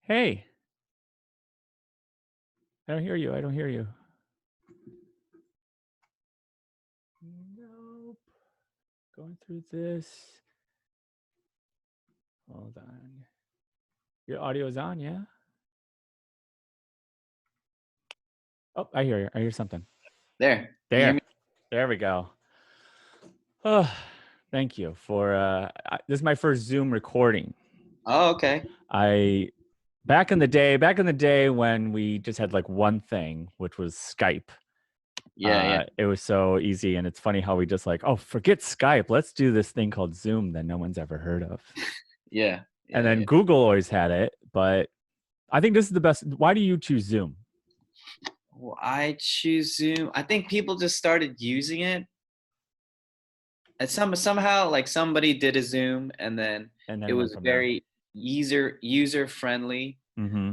Hey, I don't hear you. I don't hear you. Nope. Going through this. Hold on. Your audio is on, yeah? Oh, I hear you. I hear something. There. Can you hear There. me? There we go. Oh, thank you for this is my first Zoom recording. Oh, okay. I back in the day when we just had like one thing, which was Skype. Yeah. It was so easy, and it's funny how we just like, oh, forget Skype. Let's do this thing called Zoom that no one's ever heard of. Yeah. And Yeah. then Yeah. Google always had it, but I think this is the best. Why do you choose Zoom? Well, I choose Zoom. I think people just started using it. And somehow like somebody did a Zoom and then And then it it went was from there. very user friendly. Mm-hmm.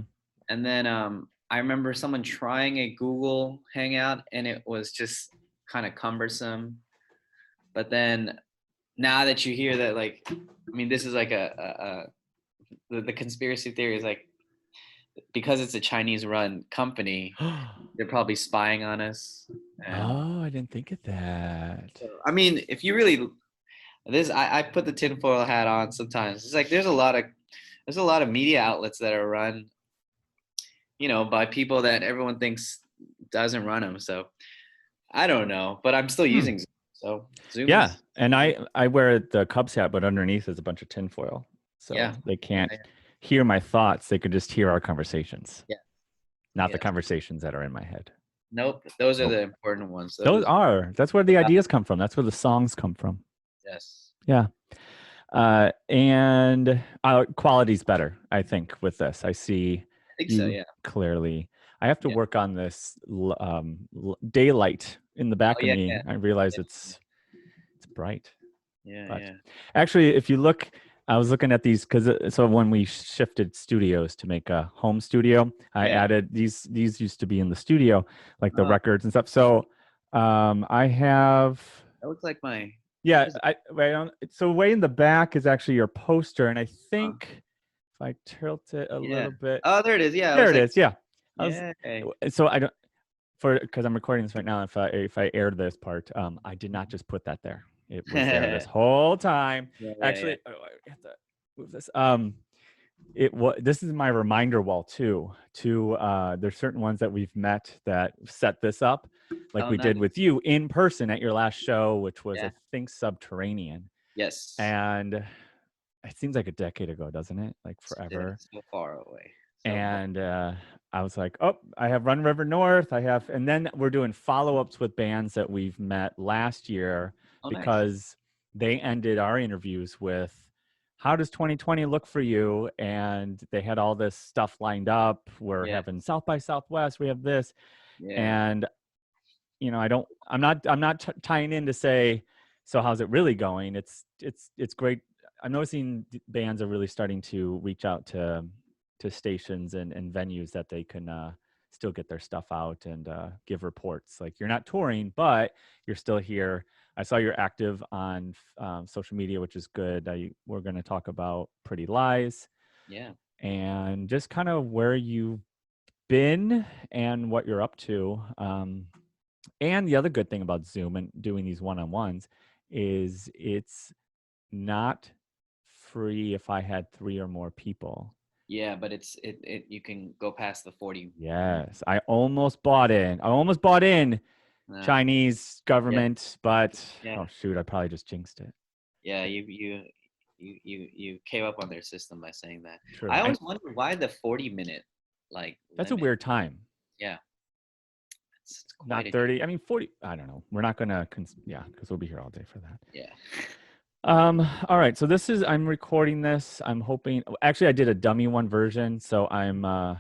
And then I remember someone trying a Google Hangout and it was just kind of cumbersome. But then now that you hear that, like, I mean, this is like the conspiracy theory is like because it's a Chinese run company, they're probably spying on us. And Oh, I didn't think of that. I mean, if you really I put the tinfoil hat on sometimes. It's like there's a lot of media outlets that are run, by people that everyone thinks doesn't run them. So I don't know, but I'm still Hmm. using Zoom. So Zoom Yeah, is and I wear the Cubs hat, but underneath is a bunch of tinfoil, yeah, so they yeah, can't hear my thoughts. They could just hear our conversations, yeah, not the yes. conversations that are in my head. Nope, those are Nope. the important ones. Those Those are. That's where the ideas come from. That's where the songs come from. yes, Yeah. And quality's better, I think, with this. I see I think so. you Yeah, clearly. I have to yeah. work on this daylight in the Oh back of yeah, me. yeah, I realize yeah, it's bright, yeah, but yeah. actually, if you look, I was looking at these because so when we shifted studios to make a home studio, I Yeah. added these. These used to be in the studio, like the Oh, records and stuff. So I have. that looks like my. Yeah, What is it? right on. So way in the back is actually your poster, and I Oh, think if I tilt it a yeah. little bit, Oh, there it is. Yeah, I there was it like, is. Yeah, I was. yeah. So I don't for because I'm recording this right now. If I aired this part, I did not just put that there. It was there this Yeah, whole time. yeah. Actually, oh, I have to move this. This is my reminder wall too. There's certain ones that we've met that set this up, like Oh, we nice. did with you in person at your last show, which was Yeah. I think Subterranean. Yes. And it seems like a decade ago, doesn't it? Like Yeah, forever. so far away. So far. And I was like, oh, I have Run River North. And then we're doing follow ups with bands that we've met last year Oh, nice. because they ended our interviews with, how does 2020 look for you? And they had all this stuff lined up. We're Yeah. having South by Southwest. We have this. Yeah. And I'm not tying in to say, so how's it really going? It's great. I'm noticing bands are really starting to reach out to stations and venues that they can still get their stuff out and give reports. Like, you're not touring, but you're still here. I saw you're active on social media, which is good. We're going to talk about Pretty Lies Yeah. and just kind of where you've been and what you're up to. And the other good thing about Zoom and doing these one-on-ones is it's not free if I had 3 or more people. Yeah, but it you can go past the 40. Yes, I almost bought in. Uh, Chinese yeah. government, but Yeah. oh shoot, I probably just jinxed it. Yeah, you came up on their system by saying that. True. I always wondered why the 40-minute like That's a limit. weird time. Yeah. It's quite Not a 30. I mean 40. I don't know. We're not gonna yeah, because we'll be here all day for that. yeah. All right. So I'm recording this. I'm hoping, actually, I did a dummy one version. So I'm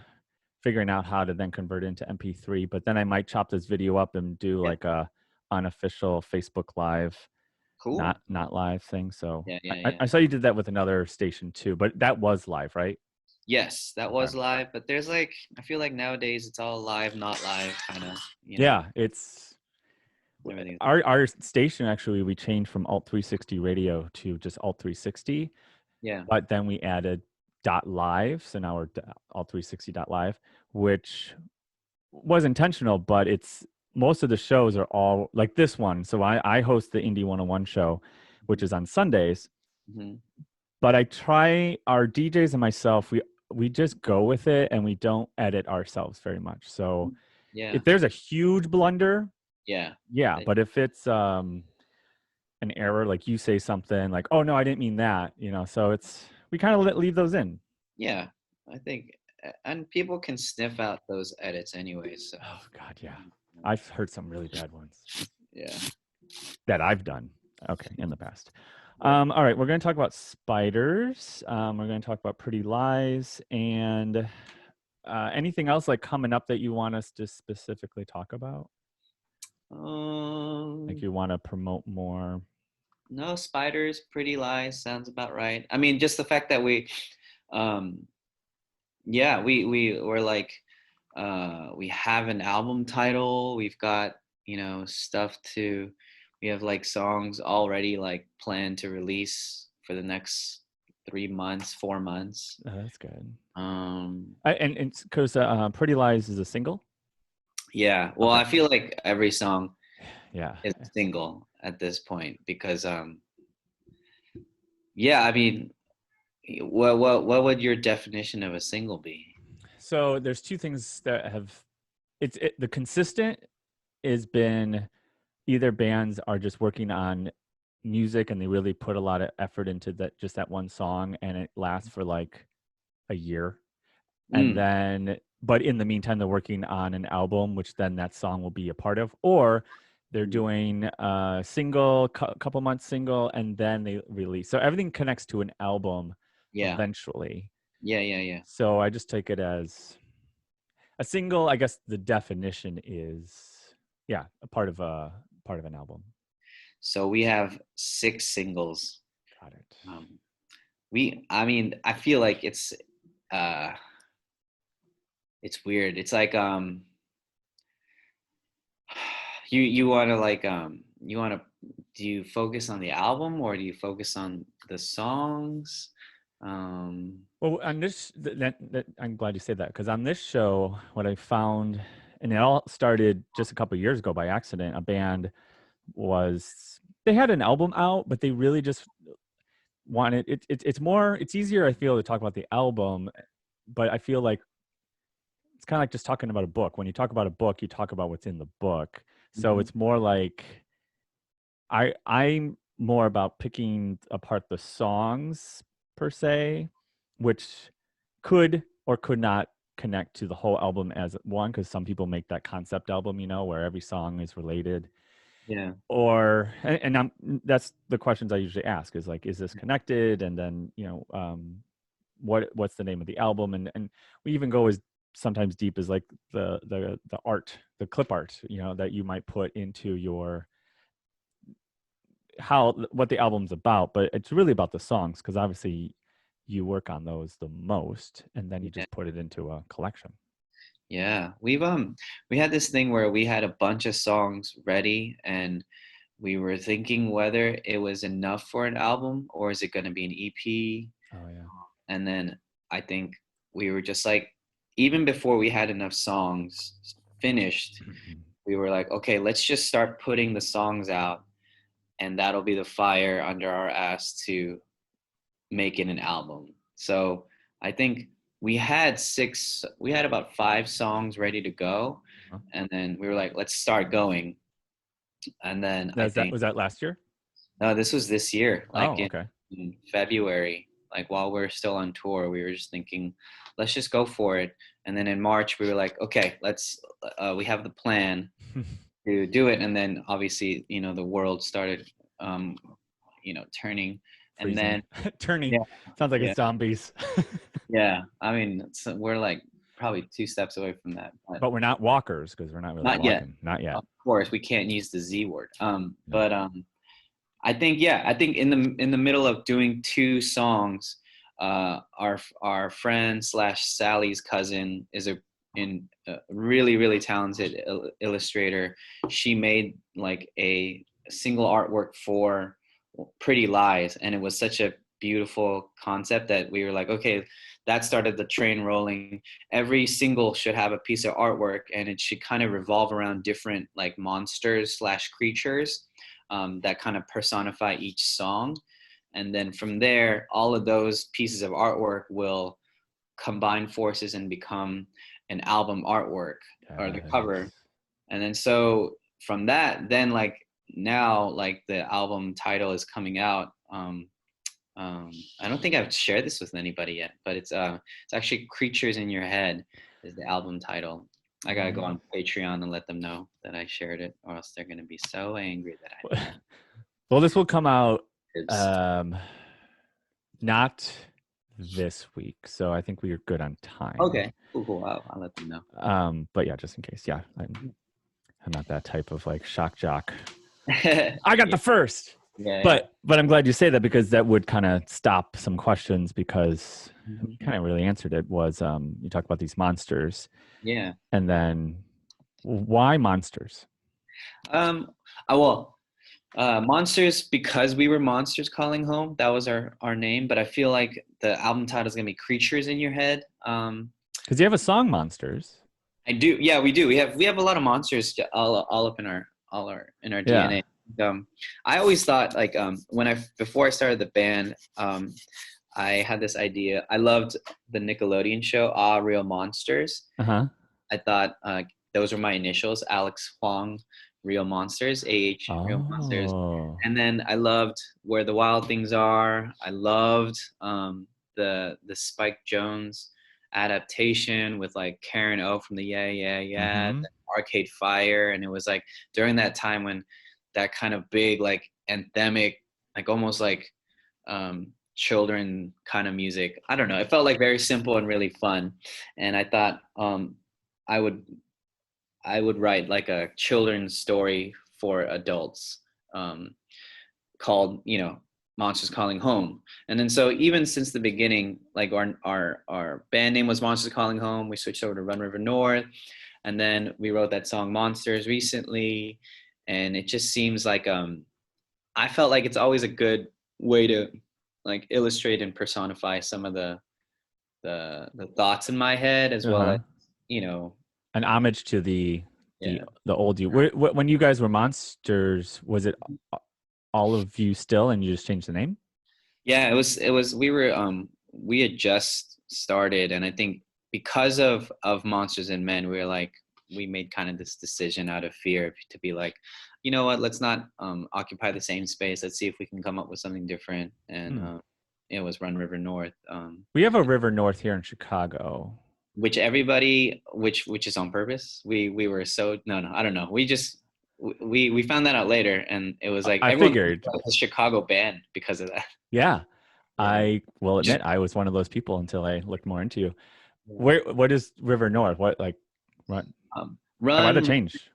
figuring out how to then convert it into MP3, but then I might chop this video up and do Yeah. like a unofficial Facebook Live, Cool. not live thing. So Yeah, I, yeah, I yeah. I saw you did that with another station too, but that was live, right? Yes, that Okay. was live, but there's like I feel like nowadays it's all live, not live, kind of, Yeah, it's everything. our station. Actually, we changed from Alt 360 radio to just Alt 360, Yeah. but then we added dot live. So now we're all 360 dot live, which was intentional, but it's most of the shows are all like this one. So I host the Indie 101 show, which is on Sundays. Mm-hmm. But I try our DJs and myself, we just go with it and we don't edit ourselves very much. So Yeah. if there's a huge blunder, Yeah. yeah. But if it's an error, like you say something like, "Oh no, I didn't mean that," so it's we kind of leave those in. Yeah. I think, and people can sniff out those edits anyway. So, Oh God, yeah. I've heard some really bad ones yeah. that I've done. Okay, in the past. Yeah. All right, we're going to talk about spiders. We're going to talk about Pretty Lies and anything else like coming up that you want us to specifically talk about? Like Um, you want to promote more? no, spiders, pretty lies sounds about right. I mean, just the fact that um, yeah, we're like, we have an album title. We've got, stuff to, we have like songs already like planned to release for the next 3 months, 4 months. Oh, that's good. Um, And because Pretty Lies is a single. yeah, well, Okay. I feel like every song Yeah. is single at this point because, yeah, I mean, what would your definition of a single be? So there's two things that have the consistent has been either bands are just working on music and they really put a lot of effort into that one song and it lasts for like a year, and Mm, then but in the meantime they're working on an album which then that song will be a part of, or they're mm, doing a single couple months single and then they release, so everything connects to an album yeah, eventually. yeah, yeah, yeah. So I just take it as a single. I guess the definition is, yeah, a part of an album. So we have 6 singles. Got it. Um, I mean, I feel like uh, it's weird. It's like, you want to like, do you focus on the album or do you focus on the songs? Um, Well, on this, that I'm glad you said that because on this show, what I found, and it all started just a couple years ago by accident. A band was they had an album out, but they really just wanted it's easier, I feel, to talk about the album, but I feel like it's kind of like just talking about a book. When you talk about a book, you talk about what's in the book. So mhm, it's more like I'm more about picking apart the songs per se, which could or could not connect to the whole album as one, because some people make that concept album, where every song is related. yeah, Or and that's the questions I usually ask is like, is this connected? And then what's the name of the album? And we even go as sometimes deep as like the art, the clip art, that you might put into your what the album's about, but it's really about the songs because obviously you work on those the most and then you yeah. just put it into a collection. Yeah, we had this thing where we had a bunch of songs ready and we were thinking whether it was enough for an album or is it going to be an EP. Oh yeah. And then I think we were just like, even before we had enough songs finished, we were like, okay, let's just start putting the songs out and that'll be the fire under our ass to make it an album. So I think we had about 5 songs ready to go. Huh? And then we were like, let's start going. And then I think, Was that last year? no, this was this year, like Oh, okay. in February, like while we're still on tour, we were just thinking, let's just go for it. And then in March, we were like, okay, we have the plan to do it. And then obviously, the world started, um, turning. And Freezing. then, Turning. yeah, Sounds like yeah, it's zombies. yeah. I mean, we're like probably 2 steps away from that, but But we're not walkers because we're not really not yet. walking. Not yet. Of course, we can't use the Z word. No. But I think, yeah, I think in the middle of doing 2 songs, our friend slash Sally's cousin is a really really talented illustrator. She made like a single artwork for Pretty Lies, and it was such a beautiful concept that we were like, okay, that started the train rolling. Every single should have a piece of artwork, and it should kind of revolve around different like monsters slash creatures that kind of personify each song. And then from there, all of those pieces of artwork will combine forces and become an album artwork or the cover. Yes. And then so from that, then like now, like the album title is coming out. I don't think I've shared this with anybody yet, but it's actually "Creatures in Your Head" is the album title. I gotta go Mm. on Patreon and let them know that I shared it, or else they're gonna be so angry that I didn't. Well, this will come out It's, um, not this week, so I think we are good on time. okay, cool, cool. I'll let them know. But yeah, just in case. Yeah, I'm not that type of like shock jock. Yeah, I got the first. yeah, But I'm glad you say that, because that would kind of stop some questions, because you yeah. kind of really answered it. Was you talk about these monsters, Yeah. and then why monsters? Um, well, Monsters, because we were Monsters Calling Home. That was our name. But I feel like the album title is gonna be Creatures in Your Head. Because you have a song, Monsters. I do. Yeah, we do. We have a lot of monsters all up in our Yeah. DNA. I always thought like before I started the band, I had this idea. I loved the Nickelodeon show Ah Real Monsters. Uh huh. I thought those were my initials, Alex Hwang, Real Monsters, AH, Real Monsters. Oh. And then I loved Where the Wild Things Are. I loved the Spike Jones adaptation with like Karen O from the Yeah Yeah Yeah, Mm-hmm. the Arcade Fire, and it was like during that time when that kind of big like anthemic, like almost like children kind of music. I don't know. It felt like very simple and really fun, and I thought I would I would write like a children's story for adults um, called Monsters Calling Home. And then so even since the beginning, like our band name was Monsters Calling Home. We switched over to Run River North, and then we wrote that song Monsters recently, and it just seems like I felt like it's always a good way to like illustrate and personify some of the thoughts in my head, as Uh well as huh. you know An homage to the yeah. old you. When you guys were monsters, was it all of you still, and you just changed the name? Yeah, it was we had just started, and I think because of Monsters and Men, we were like we made kind of this decision out of fear to be like, you know what, let's not occupy the same space. Let's see if we can come up with something different. And Hmm. it was Run River North, We have a river north here in Chicago. which everybody which is on purpose. We were so no, I don't know. We just we found that out later, and it was like I everyone figured. thought it was a Chicago band because of that. Yeah. Yeah. I will Just admit I was one of those people until I looked more into you. yeah. What is River North? What like run why the Run. change?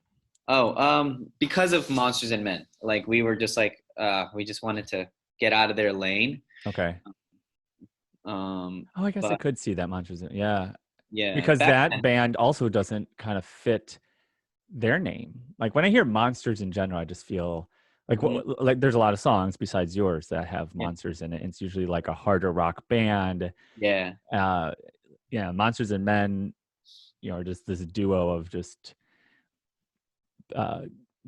Oh, because of Monsters and Men. Like we were just like we just wanted to get out of their lane. Okay. Oh, I guess I But could see that Monsters. Yeah. yeah, Because back that then. band also doesn't kind of fit their name. Like when I hear monsters in general, I just feel like Mhm, like there's a lot of songs besides yours that have yeah, monsters in it. It's usually like a harder rock band. yeah, Uh, yeah, Monsters and Men, are just this duo of just uh,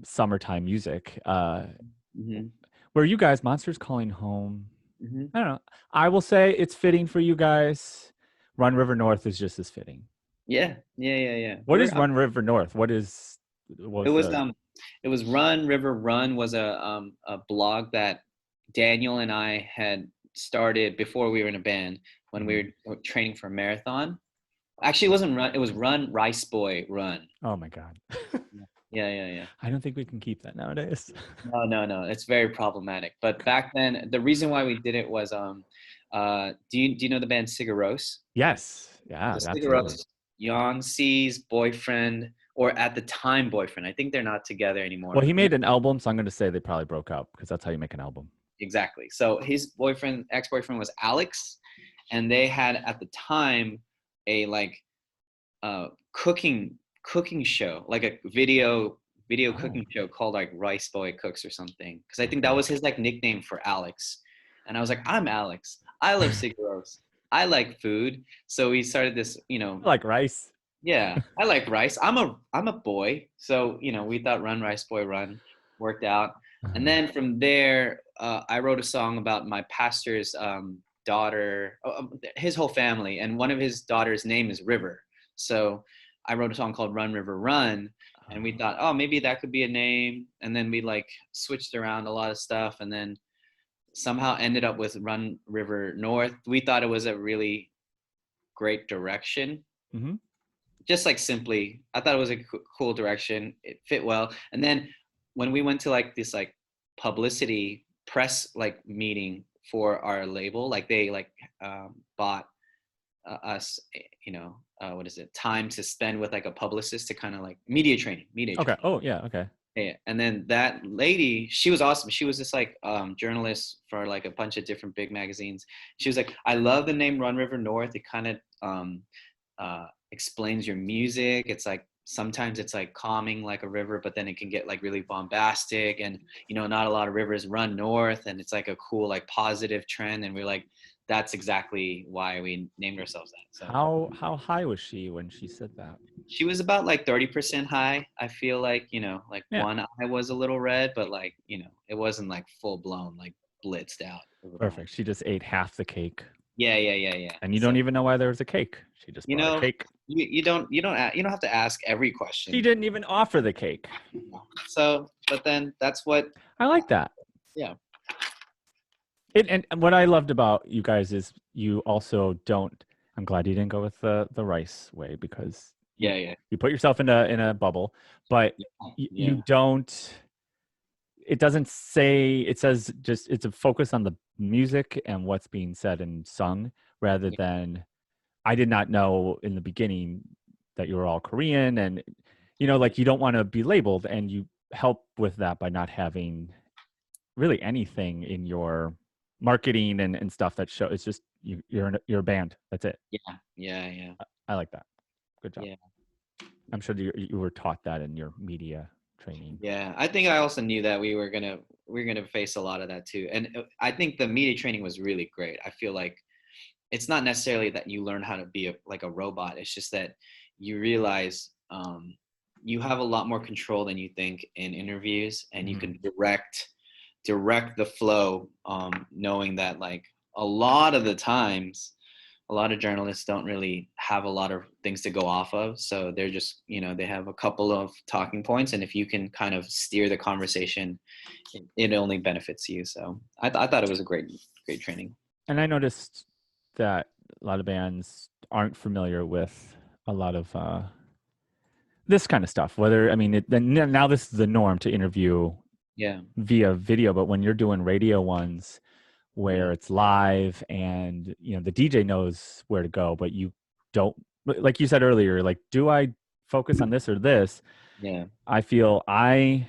summertime music. hmm Were you guys Monsters Calling Home? hmm I don't know. I will say it's fitting for you guys. Run River North is just as fitting. yeah, yeah, yeah, yeah. What is Run River North? What It was was the it was Run River Run was a blog that Daniel and I had started before we were in a band when Mhm. we were training for a marathon. Actually, it wasn't Run. It was Run Rice Boy Run. Oh my God. Yeah, yeah, yeah. I don't think we can keep that nowadays. No, no, no. It's very problematic. But back then, the reason why we did it was do you know the band Sigur Rós? Yes. Yeah, So Sigur absolutely. Rós, Yoncé's boyfriend, or at the time boyfriend. I think they're not together anymore. Well, he But made an album, so I'm going to say they probably broke up, because that's how you make an album. exactly. So his boyfriend, ex-boyfriend, was Alex, and they had at the time a like cooking show, like a video Oh, cooking show called like Rice Boy Cooks or something. Because I think that okay. was his like nickname for Alex. And I was like, I'm Alex. I love cigarettes. I like food. So we started this, I like rice. yeah, I like rice. I'm a boy. So, we thought Run Rice Boy Run worked out. And then from there, I wrote a song about my pastor's daughter, his whole family, and one of his daughter's name is River. So I wrote a song called Run River Run, and we thought, oh, maybe that could be a name. And then we like switched around a lot of stuff, and then somehow ended up with Run River North. We thought it was a really great direction. Mm-hmm. Just like simply, I thought it was a cool direction. It fit well. And then when we went to like this like publicity press like meeting for our label, like they like bought us, what is it, time to spend with like a publicist to kind of like media Okay. training. Oh yeah. Okay. Yeah. And then that lady, she was awesome. She was just like journalist for like a bunch of different big magazines. She was like, I love the name Run River North. It kind of explains your music. It's like sometimes it's like calming like a river, but then it can get like really bombastic, and not a lot of rivers run north, and it's like a cool like positive trend. And we're like, that's exactly why we named ourselves that. So How high was she when she said that? she was about like 30% high. I feel like, like Yeah. one eye was a little red, but like, it wasn't like full blown, like blitzed out. Perfect. She just ate half the cake. Yeah. And you So, don't even know why there was a cake. She just brought a cake. you don't have to ask every question. She didn't even offer the cake. So, but then that's what. I like that. Yeah. And what I loved about you guys is you also don't. I'm glad you didn't go with the rice way, because Yeah. you put yourself in a bubble, but Yeah. you don't. It doesn't say. It says just it's a focus on the music and what's being said and sung, rather than. I did not know in the beginning that you were all Korean, and like you don't want to be labeled, and you help with that by not having really anything in your marketing and stuff that show. It's just you're a band. That's it. Yeah. I like that. Good job. Yeah. I'm sure you were taught that in your media training. Yeah. I think I also knew that we were gonna face a lot of that too. And I think the media training was really great. I feel like it's not necessarily that you learn how to be like a robot. It's just that you realize you have a lot more control than you think in interviews, and you can direct the flow, knowing that like a lot of the times, a lot of journalists don't really have a lot of things to go off of. So they're just, they have a couple of talking points, and if you can kind of steer the conversation, it only benefits you. So I thought it was a great training. And I noticed that a lot of bands aren't familiar with a lot of this kind of stuff. Whether, I mean, now this is the norm to interview Yeah. via video, but when you're doing radio ones where it's live and the DJ knows where to go, but you don't, like you said earlier, like, do I focus on this or this? Yeah. I feel I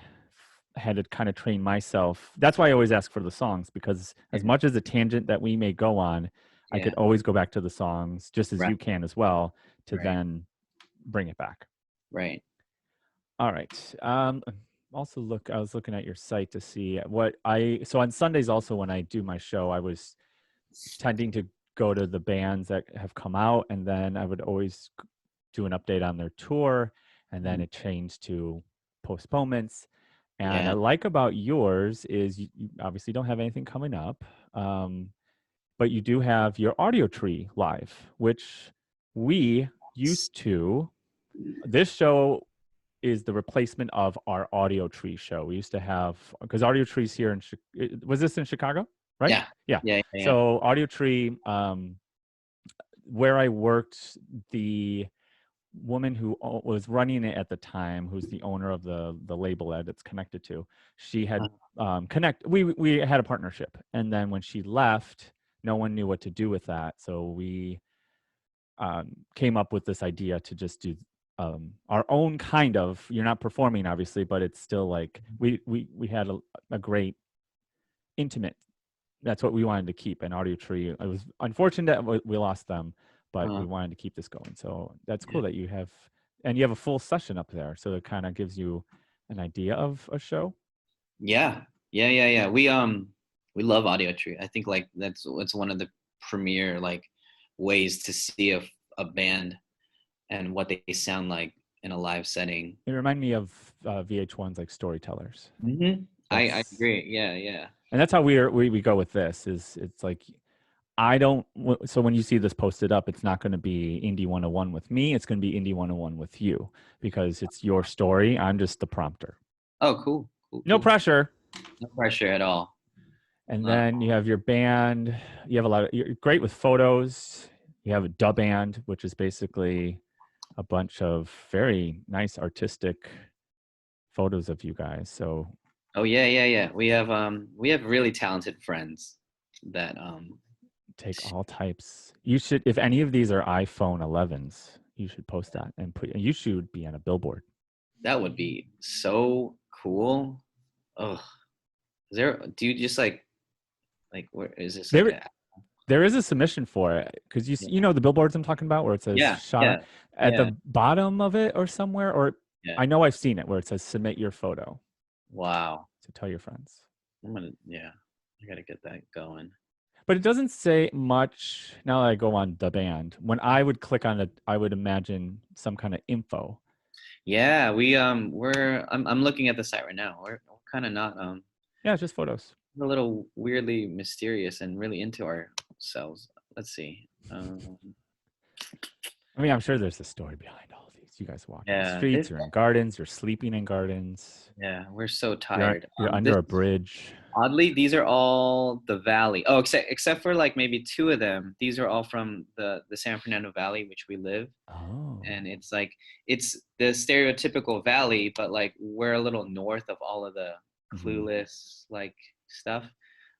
had to kind of train myself. That's why I always ask for the songs, because as much as a tangent that we may go on, I could always go back to the songs, just as you can as well, to then bring it back. Right. All right. Also I was looking at your site to see so on Sundays also, when I do my show, I was tending to go to the bands that have come out, and then I would always do an update on their tour, and then it changed to postponements. And I like about yours is you obviously don't have anything coming up, but you do have your audio tree live, which we used to. This show is the replacement of our audio tree show. We used to have, because audio trees here was this in Chicago, right? Yeah. So audio tree, where I worked, the woman who was running it at the time, who's the owner of the label that it's connected to, she had we had a partnership, and then when she left, no one knew what to do with that, so we came up with this idea to just do our own kind of, you're not performing obviously, but it's still like we had a great intimate, that's what we wanted to keep, an audio tree. It was unfortunate that we lost them, but we wanted to keep this going. So that's cool that you have a full session up there, so it kind of gives you an idea of a show. Yeah. We We love audiometry. I think like that's one of the premier like ways to see a band and what they sound like in a live setting. It reminded me of VH1's like Storytellers. I That's agree. Yeah, yeah. and that's how we go with this. Is it's like so when you see this posted up, it's not going to be Indie 101 with me. It's going to be Indie 101 with you because it's your story. I'm just the prompter. Oh, cool, cool, No cool. pressure. No pressure at all. And then you have your band. You have you're great with photos. You have a dub band, which is basically a bunch of very nice artistic photos of you guys. So Oh yeah, yeah, yeah. We have really talented friends that take all types. You should, if any of these are iPhone 11s, you should post that and you should be on a billboard. that would be so cool. Oh, do you just like where is this like There, a there is a submission for it because you yeah, know the billboards I'm talking about where it says yeah, shot yeah, at yeah, the bottom of it or somewhere, or yeah. I know I've seen it where it says submit your photo. Wow. So tell your friends. Yeah, I gotta get that going. But it doesn't say much. Now that I go on the band, when I would click on it, I would imagine some kind of info. Yeah, I'm looking at the site right now. We're kind of not Yeah, it's just photos. a little weirdly mysterious and really into ourselves. Let's see. I mean, I'm sure there's a story behind all of these. You guys walk in the Yeah, streets, you're in gardens, you're sleeping in gardens, yeah, we're so you're tired. you're This under a bridge. oddly, these are all the valley. Oh, except for like maybe two of them. These are all from the San Fernando Valley, which we live. Oh. And it's like it's the stereotypical valley, but like we're a little north of all of the Mm-hmm. clueless like stuff.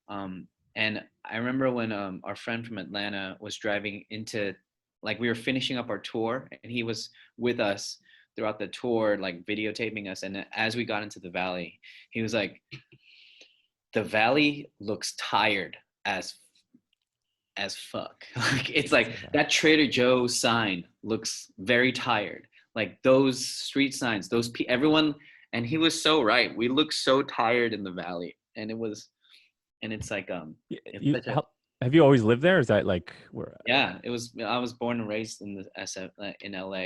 And I remember when our friend from Atlanta was driving into like we were finishing up our tour and he was with us throughout the tour like videotaping us, and as we got into the valley he was like, the valley looks tired as fuck. Like it's like that Trader Joe's sign looks very tired. Like those street signs, everyone, and he was so right. We look so tired in the valley, and it's like it's You such a have you always lived there? Is that like where yeah. It was I was born and raised in the SF in LA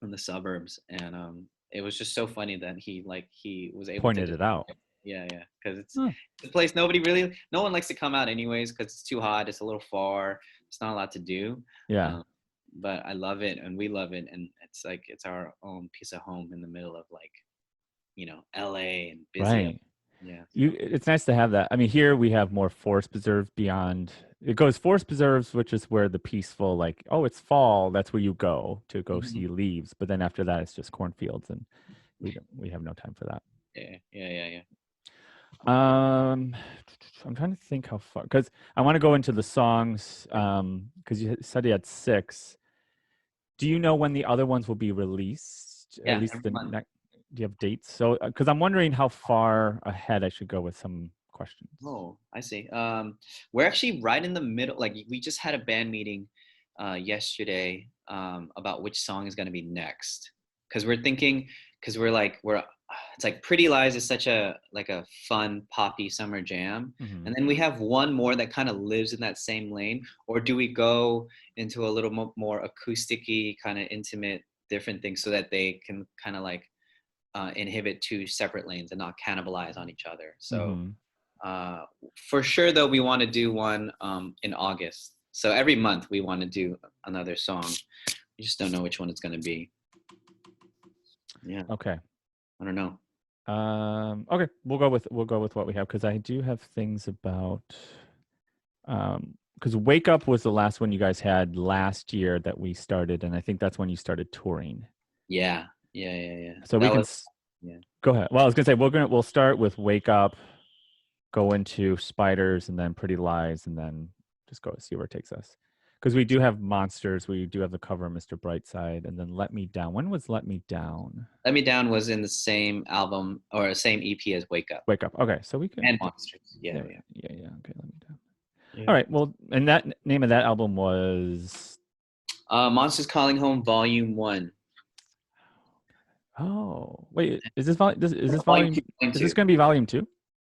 in the suburbs, and it was just so funny that he was able to pointed just it out? yeah, because Huh. it's a place no one likes to come out anyways because it's too hot, it's a little far, it's not a lot to do, Yeah. um, but I love it and we love it, and it's like it's our own piece of home in the middle of like LA and busy. Right. Yeah, so It's nice to have that. I mean, here we have more forest preserves beyond. It goes forest preserves, which is where the peaceful, like, oh, it's fall. That's where you go to go mhm. see leaves. But then after that, it's just cornfields, and we have no time for that. Yeah. I'm trying to think how far because I want to go into the songs. Because you said you had 6. Do you know when the other ones will be released? At Yeah, least every the month. next. Do you have dates? So, because I'm wondering how far ahead I should go with some questions. Oh, I see. We're actually right in the middle. Like we just had a band meeting yesterday about which song is going to be next. Because we're thinking, because we're it's like Pretty Lies is such a like a fun poppy summer jam, Hmm. and then we have one more that kind of lives in that same lane. Or do we go into a little more acousticy, kind of intimate, different things so that they can kind of like inhibit two separate lanes and not cannibalize on each other? So Hmm. uh, for sure, though, we want to do one in August. So every month we want to do another song. We just don't know which one it's going to be. Yeah, Okay. I don't know. Okay. We'll go with what we have because I do have things about because Wake Up was the last one you guys had last year that we started, and I think that's when you started touring. Yeah. So we That can was yeah. go ahead. Well, I was gonna say we'll start with Wake Up, go into Spiders, and then Pretty Lies, and then just go see where it takes us. Because we do have Monsters, we do have the cover of Mr. Brightside, and then Let Me Down. When was Let Me Down? Let Me Down was in the same album or same EP as Wake Up Wake Up. Okay, so we can. and Monsters. Yeah. Okay, Let Me Down. Yeah. All right. Well, and that name of that album was. Monsters Calling Home Volume 1. Oh wait, is this volume? Is this Volume 2. volume? Volume Is this 2. going to be volume 2?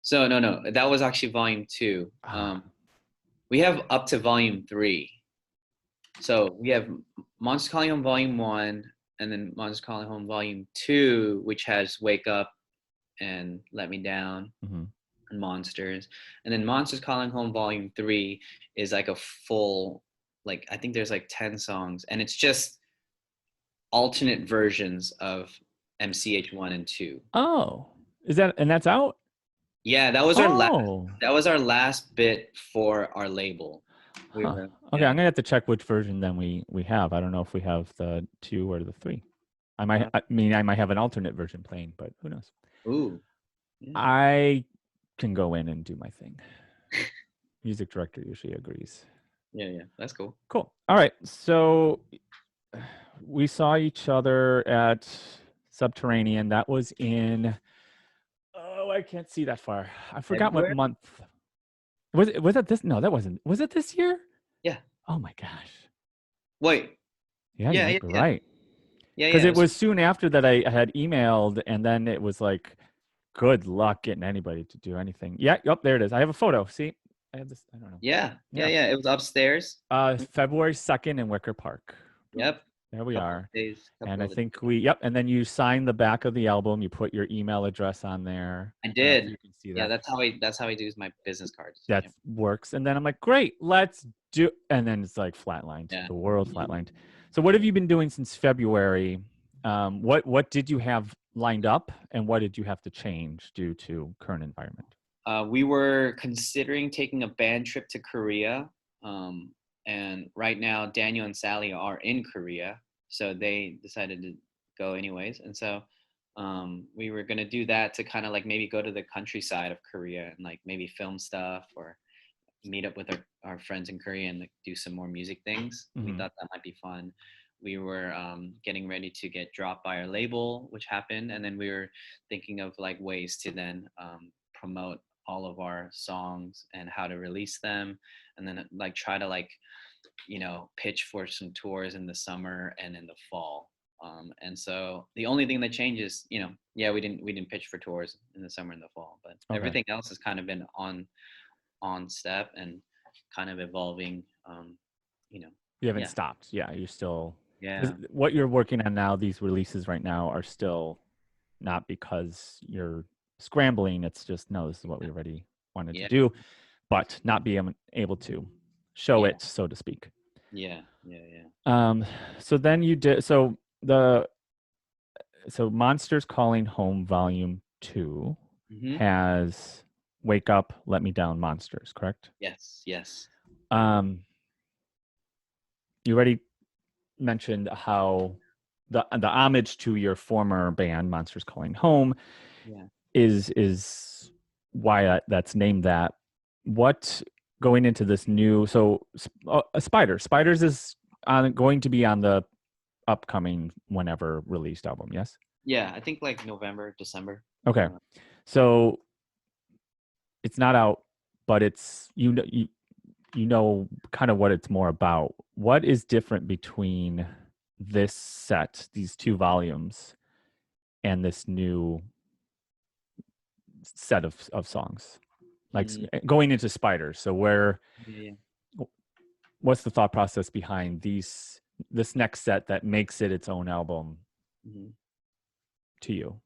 So no, that was actually volume 2. Ah, We have up to volume 3. So we have Monsters Calling Home Volume 1, and then Monsters Calling Home Volume 2, which has Wake Up and Let Me Down mhm. and Monsters. And then Monsters Calling Home Volume 3 is like a full, like, I think there's like 10 songs, and it's just alternate versions of MCH 1 and 2. Oh, is that and that's out? Yeah, Oh, that was our last bit for our label. We huh. were, Okay, yeah. I'm gonna have to check which version then we have. I don't know if we have the 2 or the 3. Uh, I mean, I might have an alternate version playing, but who knows? ooh, yeah. I can go in and do my thing. Music director usually agrees. Yeah, that's cool. Cool. All right. So we saw each other at Subterranean. That was in, oh, I can't see that far. I forgot what February? month. Was it this? No, that wasn't. Was it this year? Yeah. Oh my gosh. Wait. Yeah, you Yeah, might yeah, be yeah. right. Yeah, Because it it was, was soon after that I had emailed, and then it was like, good luck getting anybody to do anything. Yeah, yep, there it is. I have a photo. See, I have this. I don't know. Yeah. yeah. It was upstairs. February 2nd in Wicker Park. Yep. There we Couple of are. days, And couple I of the think yep. And then you sign the back of the album. You put your email address on there. I I don't know if did. you can see Yeah, that. that's how I do my business cards. That Yeah. works. And then I'm like, great, let's do. And then it's like flatlined. Yeah. The world flatlined. So what have you been doing since February? What did you have lined up, and what did you have to change due to current environment? We were considering taking a band trip to Korea. Um, and right now, Daniel and Sally are in Korea. So they decided to go anyways. And so we were going to do that to kind of like maybe go to the countryside of Korea and like maybe film stuff or meet up with our friends in Korea and like, do some more music things. We Mm-hmm. thought that might be fun. We were getting ready to get dropped by our label, which happened, and then we were thinking of like ways to then promote all of our songs and how to release them, and then like try to like pitch for some tours in the summer and in the fall. And so the only thing that changes, yeah, we didn't pitch for tours in the summer and the fall, but Okay. everything else has kind of been on step and kind of evolving. You know, You haven't yeah, stopped. Yeah, you're still. yeah, What you're working on now, these releases right now, are still not because you're scrambling. It's just no, this is what we already wanted to yeah, do, but not being able to show yeah, it, so to speak. yeah. Um, so then you did so Monsters Calling Home Volume 2 Hmm. has Wake Up, Let Me Down, Monsters, correct? Yes. Um, you already mentioned how the homage to your former band, Monsters Calling Home, Yeah, is why that's named that. What going into this new Spiders is going to be on the upcoming whenever released album, yes? yeah. I think like November, December. Okay. So it's not out, but it's you know kind of what it's more about. What is different between this set, these 2 volumes, and this new set of songs? Like Mm, going into Spiders. So yeah. what's the thought process behind this next set that makes it its own album Mhm. to you?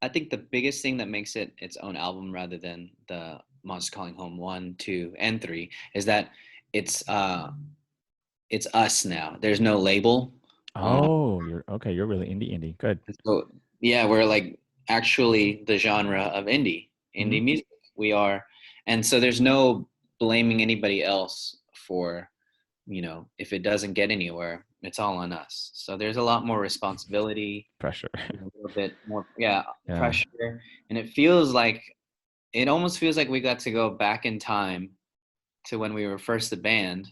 I think the biggest thing that makes it its own album rather than the Monster Calling Home 1, 2, and 3 is that it's uh it's us now. There's no label. Um, Oh, you're okay. You're really indie. Good. so yeah, we're like actually the genre of Hmm. indie music. We are, and so there's no blaming anybody else for if it doesn't get anywhere. It's all on us. So there's a lot more responsibility, Pressure. a little bit more, yeah, Yeah. pressure, and it almost feels like we got to go back in time to when we were first a band,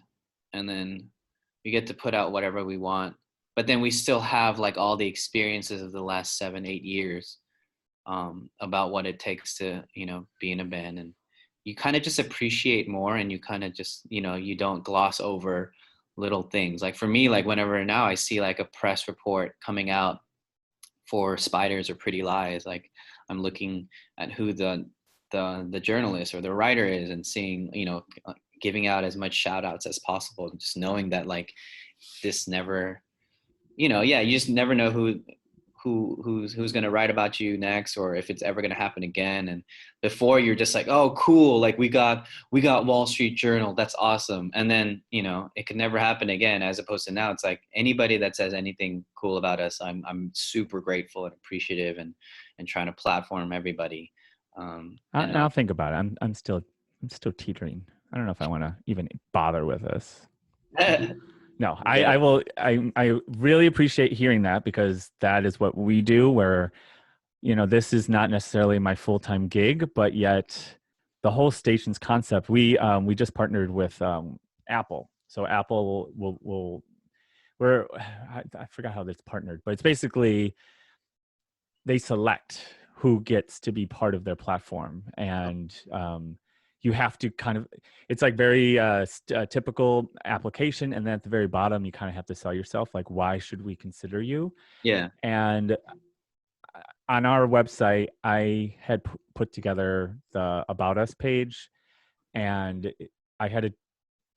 and then we get to put out whatever we want, but then we still have like all the experiences of the last 7 8 years, about what it takes to be in a band, and you kind of just appreciate more, and you kind of just you don't gloss over little things. Like for me, like whenever now I see like a press report coming out for Spiders or Pretty Lies, like I'm looking at who the the journalist or the writer is, and seeing, giving out as much shout outs as possible, and just knowing that like this never, yeah, you just never know who's going to write about you next, or if it's ever going to happen again. And before, you're just like, oh cool, like we got Wall Street Journal, that's awesome. And then it could never happen again, as opposed to now it's like anybody that says anything cool about us, I'm super grateful and appreciative, and trying to platform everybody. And I'll think about it. I'm still teetering. I don't know if I want to even bother with this. No, yeah, I will. I really appreciate hearing that, because that is what we do. Where this is not necessarily my full-time gig, but yet the whole stations concept. We just partnered with Apple, so Apple will we're I forgot how it's partnered, but it's basically they select who gets to be part of their platform, and you have to kind of, it's like very typical application, and then at the very bottom you kind of have to sell yourself, like why should we consider you. yeah, And on our website I had put together the about us page, and I had to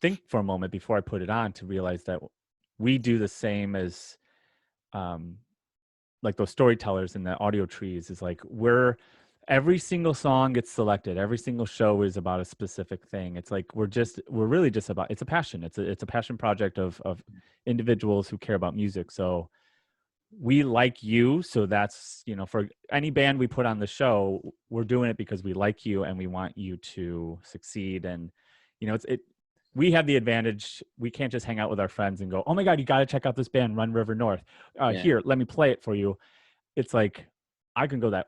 think for a moment before I put it on to realize that we do the same as um, like those storytellers in the audio trees. Is like every single song gets selected, every single show is about a specific thing. It's like we're really just about, it's a passion, it's a passion project of individuals who care about music. So we like you, so that's, for any band we put on the show, we're doing it because we like you and we want you to succeed. And we have the advantage, we can't just hang out with our friends and go, oh my god, you got to check out this band Run River North, yeah, here, let me play it for you. It's like I can go that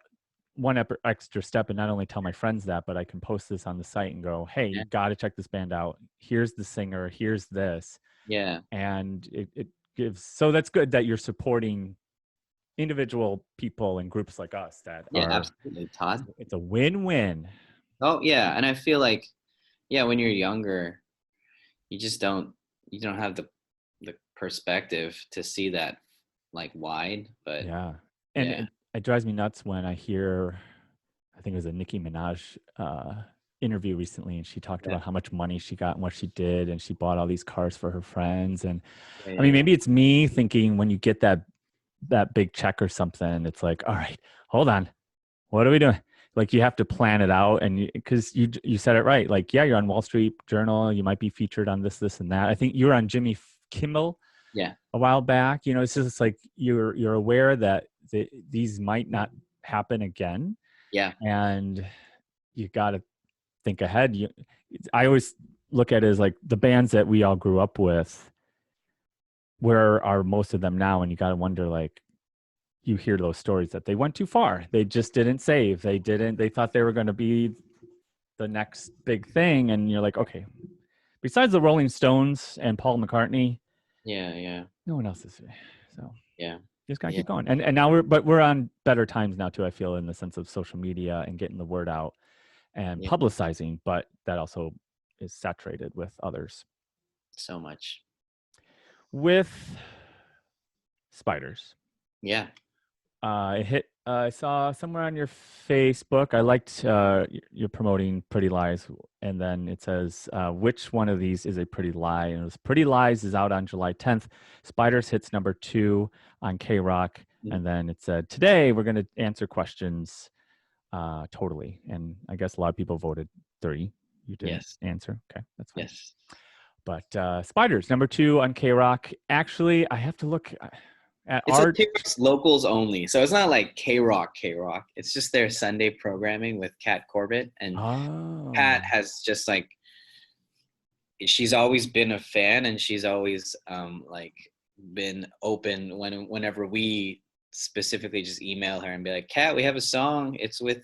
one extra step and not only tell my friends that, but I can post this on the site and go, hey, yeah, you got to check this band out, here's the singer, here's this. yeah, And it gives, so that's good that you're supporting individual people and groups like us that yeah, are, absolutely, Todd. it's a win-win. Oh yeah, and I feel like, yeah, when you're younger, you just don't have the perspective to see that like wide. But Yeah. And yeah, it drives me nuts when I hear, I think it was a Nicki Minaj interview recently, and she talked yeah, about how much money she got and what she did, and she bought all these cars for her friends. And yeah, I mean, yeah, maybe it's me thinking when you get that big check or something, it's like, all right, hold on, what are we doing? Like you have to plan it out, and because you said it right. Like, yeah, you're on Wall Street Journal, you might be featured on this and that. I think you were on Jimmy Kimmel yeah, a while back. It's just like you're aware that these might not happen again, yeah, and you got to think ahead. I always look at it as like the bands that we all grew up with. Where are most of them now? And you got to wonder, like, you hear those stories that they went too far. They just didn't save. They thought they were going to be the next big thing. And you're like, okay, besides the Rolling Stones and Paul McCartney, yeah, yeah, no one else is. So yeah, just got to yeah, keep going. And now we're on better times now too, I feel, in the sense of social media and getting the word out and yeah, publicizing, but that also is saturated with others. so much. With spiders, Yeah, I saw somewhere on your Facebook. I liked you're promoting Pretty Lies, and then it says which one of these is a pretty lie. And it was Pretty Lies is out on July 10th. Spiders hits number 2 on K Rock, mm, and then it said today we're going to answer questions totally. And I guess a lot of people voted 3. You didn't yes, answer. Okay, that's fine. yes. But Spiders number 2 on K Rock. Actually, I have to look at It's like our. K-Rock's locals only, so it's not like K-Rock, K-Rock. It's just their Sunday programming with Kat Corbett, and Oh. Kat has just like, she's always been a fan, and she's always like been open whenever we specifically just email her and be like, Kat, we have a song. It's with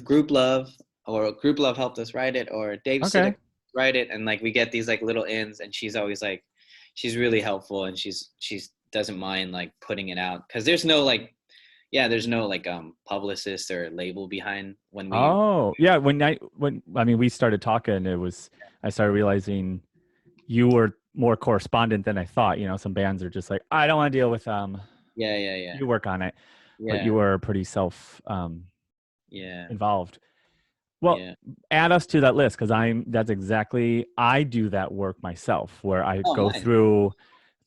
Group Love, or Group Love helped us write it, or Dave Sitter Okay. write it, and like we get these like little ins, and she's always like, she's really helpful, and she's doesn't mind like putting it out, because there's no like, yeah, there's no like publicist or label behind when we, Oh, yeah. When I mean we started talking, I started realizing you were more correspondent than I thought. Some bands are just like, I don't want to deal with yeah, yeah, yeah, you work on it, but yeah, you were pretty self yeah, involved. Well, Yeah. add us to that list because I do that work myself where I Oh, go nice. through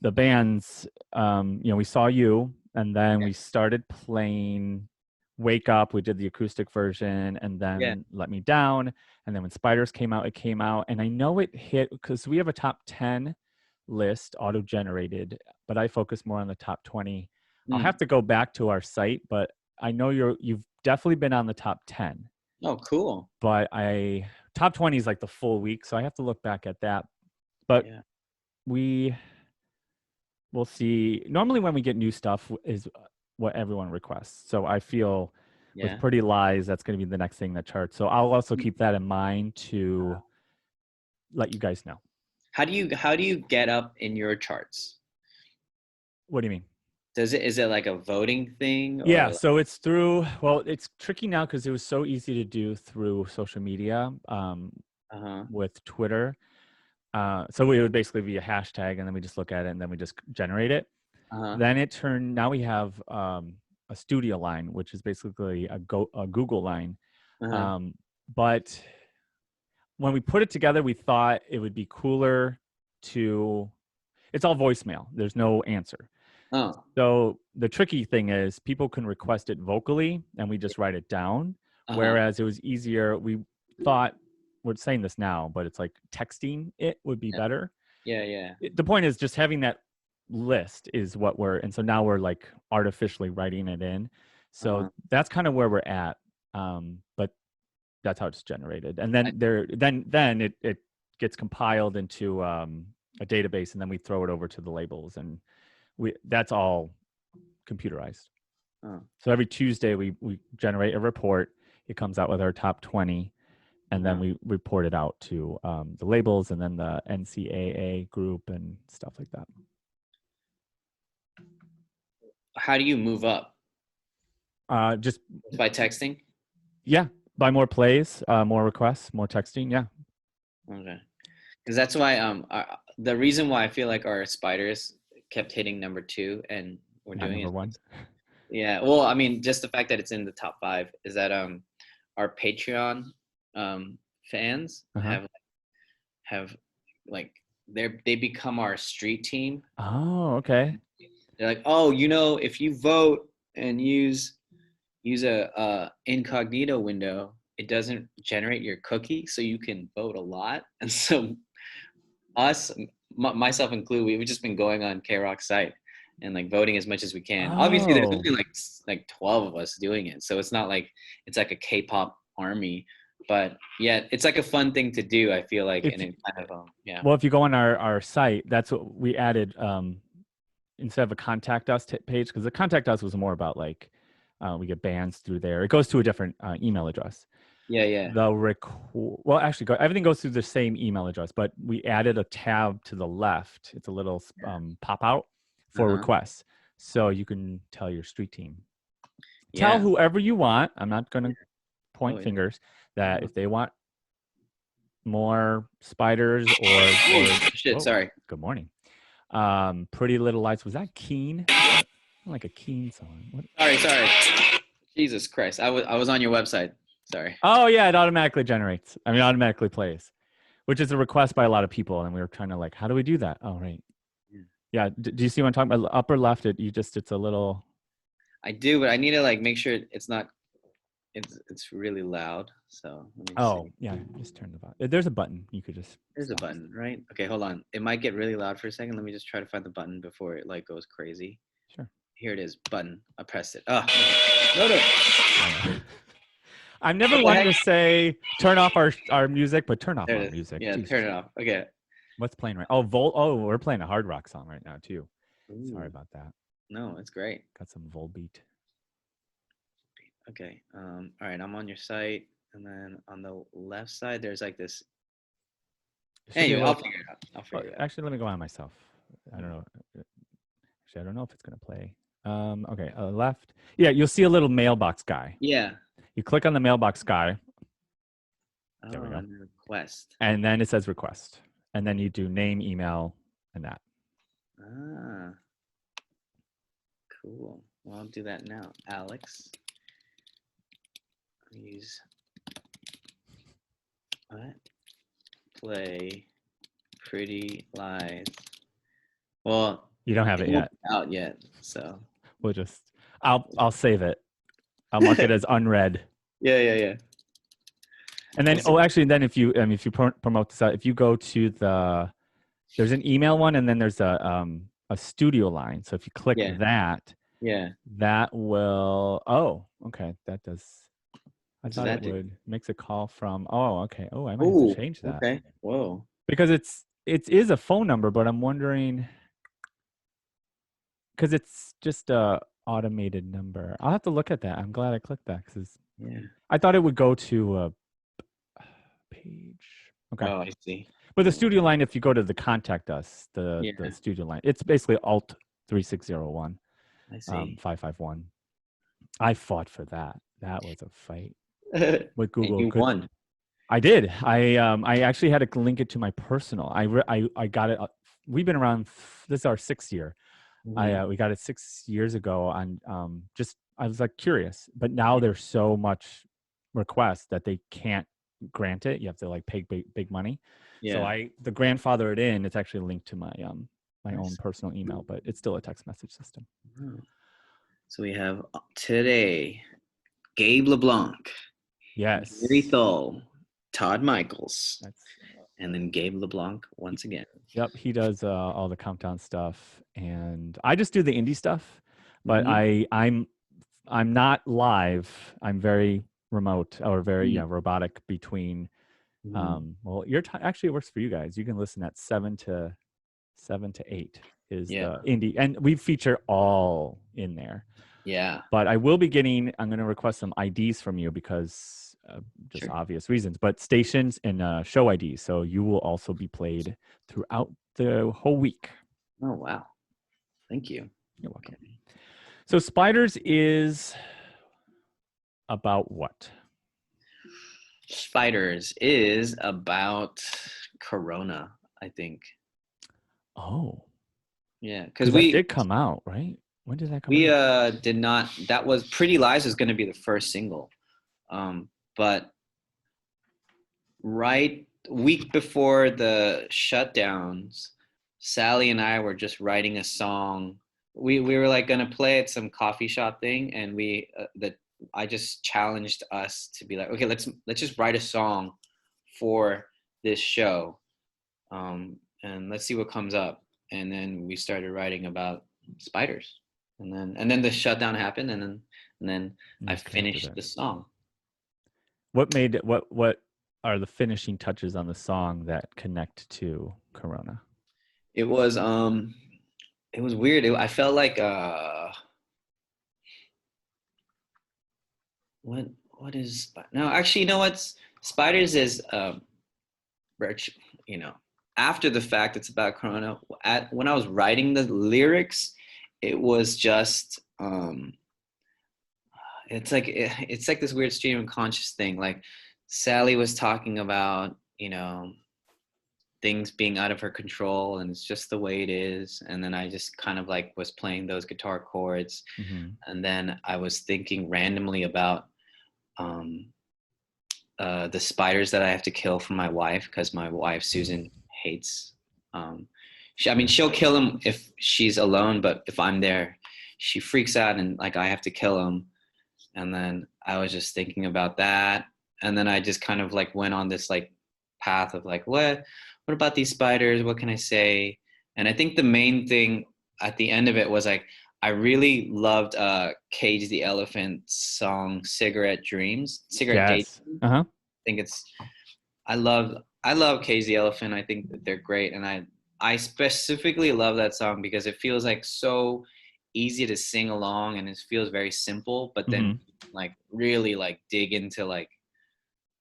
the bands. We saw you, and then Yeah. we started playing Wake Up. We did the acoustic version, and Yeah. then Let Me Down. And then when Spiders came out, it came out. And I know it hit because we have a top 10 list auto generated, but I focus more on the top 20. I'll Mm. have to go back to our site, but I know you've definitely been on the top 10. Oh, cool. But I top 20 is like the full week, so I have to look back at that. But Yeah. we will see. Normally, when we get new stuff, is what everyone requests. So I feel with Yeah. Pretty Lies, that's going to be the next thing that charts. So I'll also Mm. keep that in mind to let you guys know. How do you get up in your charts? What do you mean? Is it like a voting thing or Yeah, like, so it's through. Well, it's tricky now because it was so easy to do through social media uh-huh. with Twitter. So it would basically be a hashtag, and then we just look at it, and then we just generate it. Uh-huh. Then it turned. Now we have a studio line, which is basically a Google line. Uh-huh. Um, but when we put it together, we thought it would be cooler to. It's all voicemail. There's no answer. Oh. So the tricky thing is people can request it vocally, and we just write it down. Uh-huh. Whereas it was easier. We thought we're saying this now, but it's like texting it would be Yeah. better. Yeah, yeah. The point is just having that list is what and so now we're like artificially writing it in. So Uh-huh. that's kind of where we're at. But that's how it's generated. And I, then it gets compiled into a database, and then we throw it over to the labels, and that's all computerized. oh. So every Tuesday we generate a report. It comes out with our top 20, and then Uh-huh. we report it out to the labels and then the NCAA group and stuff like that. How do you move up? Just Just by texting? yeah, buy more plays, more requests, more texting. Yeah, Okay. Because that's why the reason why I feel like our spiders kept hitting number two and we're not doing number it. one. Yeah. Well, I mean, just the fact that it's in the top five is that our Patreon fans Uh huh. have like they become our street team. Oh, okay. They're like, oh, if you vote and use a incognito window, it doesn't generate your cookie, so you can vote a lot. And so us, myself included, we've just been going on K Rock's site and like voting as much as we can. Obviously, there's Oh, only like 12 of us doing it, so it's not like it's like a K-pop army. But yeah, it's like a fun thing to do. I feel like, if and it kind of yeah, well, if you go on our site, that's what we added. Instead of a contact us page, because the contact us was more about like we get bands through there. It goes to a different email address. yeah, yeah. Well, actually, everything goes through the same email address, but we added a tab to the left. It's a little pop out for Uh-huh. requests, so you can tell your street team, tell Yeah. whoever you want. I'm not going to Oh point yeah. fingers that Uh-huh. if they want more spiders Ooh, or shit. whoa, Sorry. good morning. Pretty Little Lights. Was that Keen? Like a Keen song. What? Sorry. Sorry. Jesus Christ. I was on your website. Sorry. Oh yeah, it automatically generates. I mean, automatically plays, which is a request by a lot of people, and we were trying to like, how do we do that? Oh right, Yeah. yeah. Do you see what I'm talking about? Upper left, it's a little. I do, but I need to like make sure it's not. It's really loud. So let me Oh see. yeah, just turn the button. There's a button you could just There's a stop. button, right? Okay, hold on. It might get really loud for a second. Let me just try to find the button before it like goes crazy. Sure. Here it is. Button. I pressed it. Oh, no, no. I know. I'm never What the one heck? to say turn off our music, but turn off There our it is. music. Yeah, turn Jesus. it off. Okay. What's playing right? Oh, Volt. Oh, we're playing a hard rock song right now too. Sorry Ooh, about that. no, it's great. Got some Volbeat. Okay. All right. I'm on your site, and then on the left side, there's like this. It should be a Anyway, I'll little. figure it out. I'll Oh, figure it out. actually, let me go on myself. I don't know. Actually, I don't know if it's gonna play. Okay, left. Yeah, you'll see a little mailbox guy. Yeah. You click on the mailbox guy. There we Oh, go. and request. And then it says request. And then you do name, email, and that. Ah, cool. Well, I'll do that now. Alex, use What? Play Pretty Lies. Well, You don't have it it won't yet. be out yet, so. We'll just I'll save it. I'll mark it as unread. Yeah. And then, We'll see. oh, actually, then if you promote this, if you go to there's an email one, and then there's a studio line. So if you click Yeah, that, yeah. that will. Oh, okay, that does. I What does thought it that do? would makes a call from. Oh, okay. Oh, I might have to Oh, change that okay. Whoa. because it is a phone number, but I'm wondering because it's just a automated number. I'll have to look at that. I'm glad I clicked that because Yeah. I thought it would go to a page. Okay. Oh, I see. But the Oh, studio line, if you go to the contact us, the yeah, studio line, it's basically Alt 3601 I see. 551. I fought for that. That was a fight And with Google. you Good. won. I did. I actually had to link it to my personal. I got it. We've been around. This is our 6th year. Hmm. We got it 6 years ago. On just I was like curious, but now there's so much requests that they can't grant it. You have to like pay big money. So Yeah. the grandfather it in. It's actually linked to my I own see. personal email, but it's still a text message system. Oh. So we have today Gabe LeBlanc, Gary Yes, Thole, Todd Michaels, that's and then Gabe LeBlanc once again. yep. He does all the countdown stuff, and I just do the indie stuff. But Hmm. I'm not live. I'm very remote or very Hmm. robotic between. Well, your time actually works for you guys. You can listen at 7 to 8 is Yeah. the indie, and we feature all in there. Yeah. But I will be getting. I'm going to request some IDs from you because just Sure. obvious reasons. But stations and show IDs, so you will also be played throughout the whole week. Oh, wow. Thank you. You're welcome. Okay. So Spiders is about what? Spiders is about Corona, I think. Oh, Yeah, because because that did come out, right? When did that come we out? did not. That was Pretty Lies was going to be the first single, but right week before the shutdowns, Sally and I were just writing a song. We were like gonna play at some coffee shop thing, and we that I just challenged us to be like, okay, let's just write a song for this show, and let's see what comes up. And then we started writing about spiders, and then the shutdown happened, and then I You connected finished it. the song. What made it? What are the finishing touches on the song that connect to Corona? It was it was weird. I felt like what is no, actually, you know what's spiders is you know, after the fact it's about Corona. At when I was writing the lyrics, it was just it's like this weird stream of conscious thing. Like Sally was talking about, things being out of her control, and it's just the way it is. And then I just kind of like was playing those guitar chords, Mm-hmm. and then I was thinking randomly about um, the spiders that I have to kill for my wife, because my wife Susan hates. I mean, she'll kill them if she's alone, but if I'm there, she freaks out and like I have to kill them. And then I was just thinking about that, and then I just kind of like went on this like path of like, what about these spiders? What can I say? And I think the main thing at the end of it was like I really loved Cage the Elephant's song Cigarette Yes. Daydream. Uh huh. I think it's I love Cage the Elephant. I think that they're great, and I specifically love that song because it feels like so easy to sing along, and it feels very simple, but then Mm-hmm. like really like dig into like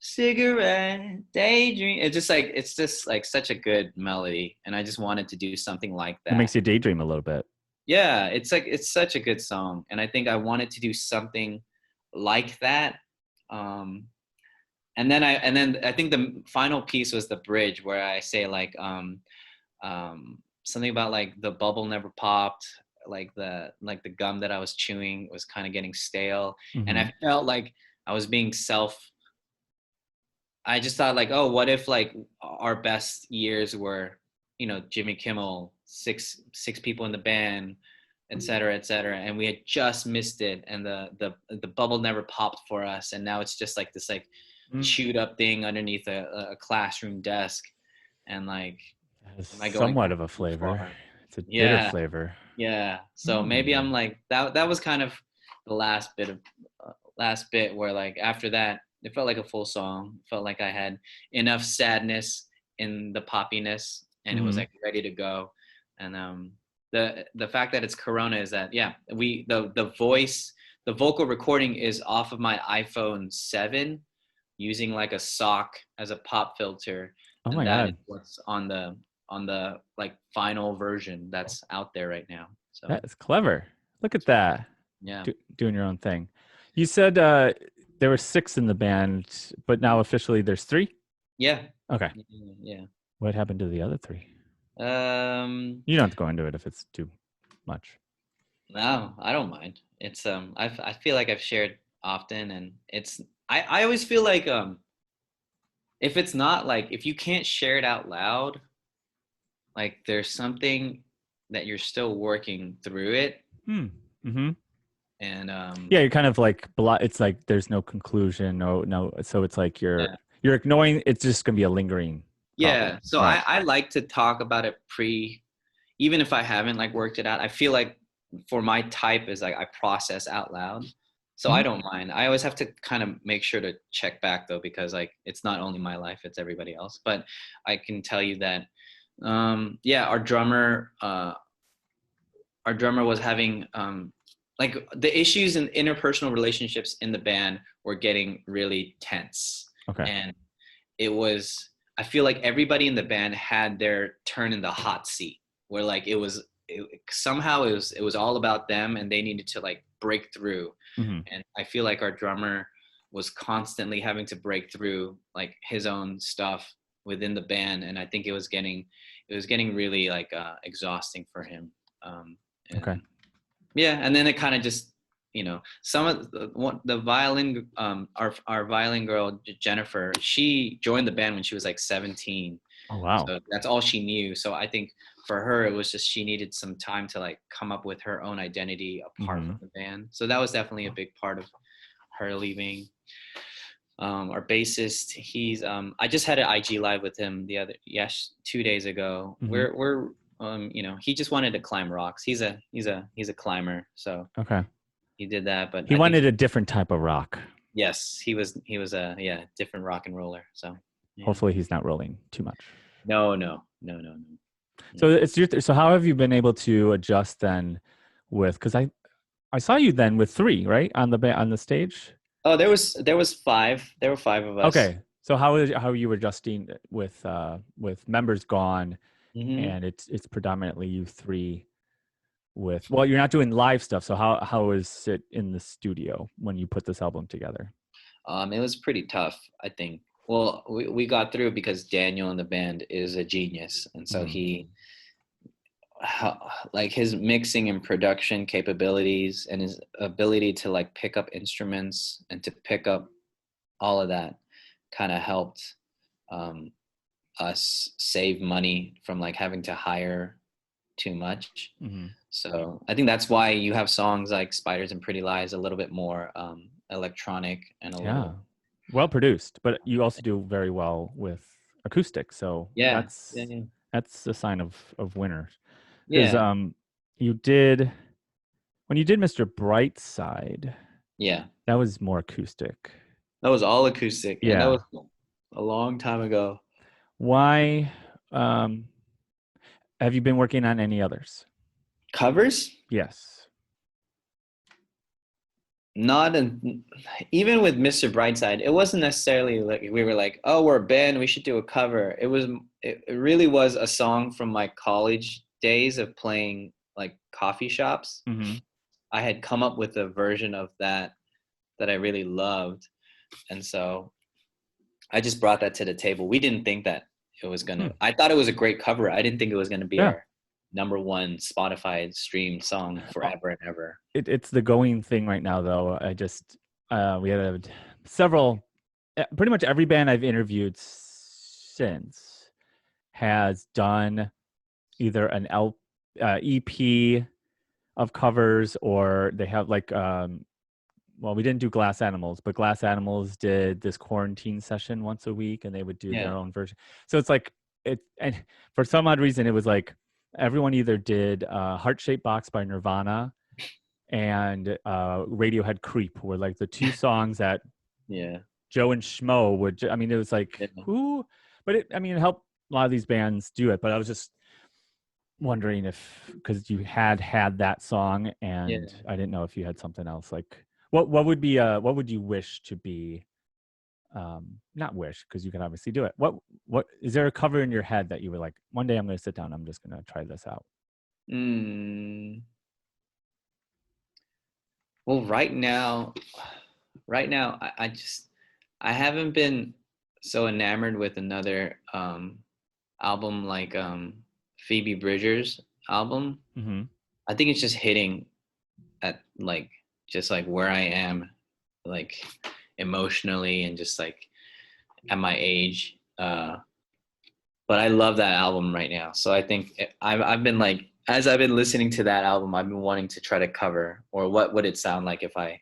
cigarette daydream. It's just like such a good melody, and I just wanted to do something like It that. makes you daydream a little bit. Yeah, it's such a good song, and I think I wanted to do something like that. Um, and then I think the final piece was the bridge where I say like something about like the bubble never popped, like the gum that I was chewing was kind of getting stale, and Mm-hmm. I felt like I was being self I just thought like, oh, what if like our best years were, Jimmy Kimmel, six people in the band, et cetera, and we had just missed it, and the bubble never popped for us, and now it's just like this like Mm. chewed up thing underneath a classroom desk, and like, That is am I going somewhat of a too flavor. far? It's a bitter Yeah, flavor. yeah. So maybe Hmm. I'm like that. That was kind of the last bit where like after that it felt like a full song. It felt like I had enough sadness in the poppiness, and it was Hmm. like ready to go. And the fact that it's Corona is that, yeah, the vocal recording is off of my iPhone 7 using like a sock as a pop filter, Oh and my that is God. what's on the like final version that's out there right now. So That is clever. Look at that. yeah, Doing your own thing. You said there were six in the band, but now officially there's three? yeah, Okay. yeah. What happened to the other three? Um, You don't have to go into it if it's too much. no, I don't mind. It's I feel like I've shared often, and I always feel like if it's not like if you can't share it out loud, like there's something that you're still working through it, Hmm. Mm-hmm. and Yeah, you're kind of like it's like there's no conclusion, no. So it's like yeah. you're ignoring. It's just gonna be a lingering Yeah, problem, so right? I like to talk about it even if I haven't like worked it out. I feel like for my type is like I process out loud. So I Mhm. don't mind. I always have to kind of make sure to check back though, because like it's not only my life, it's everybody else. But I can tell you that yeah, our drummer was having like the issues in interpersonal relationships in the band were getting really tense. Okay. And it was, I feel like everybody in the band had their turn in the hot seat, where like somehow it was all about them, and they needed to like break through. Hmm. And I feel like our drummer was constantly having to break through like his own stuff within the band, and I think it was getting really like exhausting for him. Okay. And yeah, and then it kind of just, some of the violin, our violin girl Jennifer, she joined the band when she was like 17, Oh wow. so that's all she knew. So I think for her it was just she needed some time to like come up with her own identity apart Hmm. from the band. So that was definitely a big part of her leaving. Our bassist, I just had an IG live with him 2 days ago. Hmm. We're he just wanted to climb rocks. He's a climber, so Okay. he did that. But He I think wanted a different type of rock. yes, he was a, yeah, different rock and roller. So yeah, Hopefully, he's not rolling too much. no, no, no, no, no, So no. so how have you been able to adjust then with because I saw you then with three right on on the stage. Oh, there was five. There were five of us. Okay. So how are you adjusting with members gone Hmm. and it's predominantly you three with well you're not doing live stuff so how is it in the studio when you put this album together? It was pretty tough, I think. Well, we got through because Daniel in the band is a genius, and so Hmm. like his mixing and production capabilities and his ability to like pick up instruments and to pick up all of that kind of helped um, us save money from like having to hire too much. Hmm. So I think that's why you have songs like Spiders and Pretty Lies a little bit more electronic and a Yeah, little, well produced but you also do very well with acoustic so yeah, yeah, that's a sign of winners because yeah, you did when you did Mr. Brightside yeah. that was more acoustic. That was all acoustic, and that Yeah. was a long time ago. Why um have you been working on any others? Covers? Yes. Not even with Mr. Brightside, it wasn't necessarily like we were like, oh, we're a band, we should do a cover. It really was a song from my college days of playing like coffee shops. Hmm. I had come up with a version of that I really loved, and so I just brought that to the table. We didn't think that it was gonna. Hmm. I thought it was a great cover. I didn't think it was gonna be Yeah. our number one Spotify streamed song forever and ever. It's the going thing right now, though. I just we had several. pretty much every band I've interviewed since has done either an EP of covers, or they have like well, we didn't do Glass Animals, but Glass Animals did this quarantine session once a week, and they would do their Yeah. own version. So it's like and for some odd reason, it was like everyone either did Heart Shaped Box by Nirvana and Radiohead Creep were like the two songs that Yeah. Joe and Schmo would. I mean, it was like Yeah. who, but I mean, it helped a lot of these bands do it. But I was just wondering if because you had that song, and Yeah. I didn't know if you had something else like what would be what would you wish to be not wish because you can obviously do it. What is there a cover in your head that you were like one day I'm going to sit down, I'm just going to try this out? Mm. Well, right now, I haven't been so enamored with another album like Phoebe Bridgers' album. Mm-hmm. I think it's just hitting at like just like where I am, like emotionally and just like at my age. But I love that album right now. So I think I've been like as I've been listening to that album, I've been wanting to try to cover or what would it sound like if I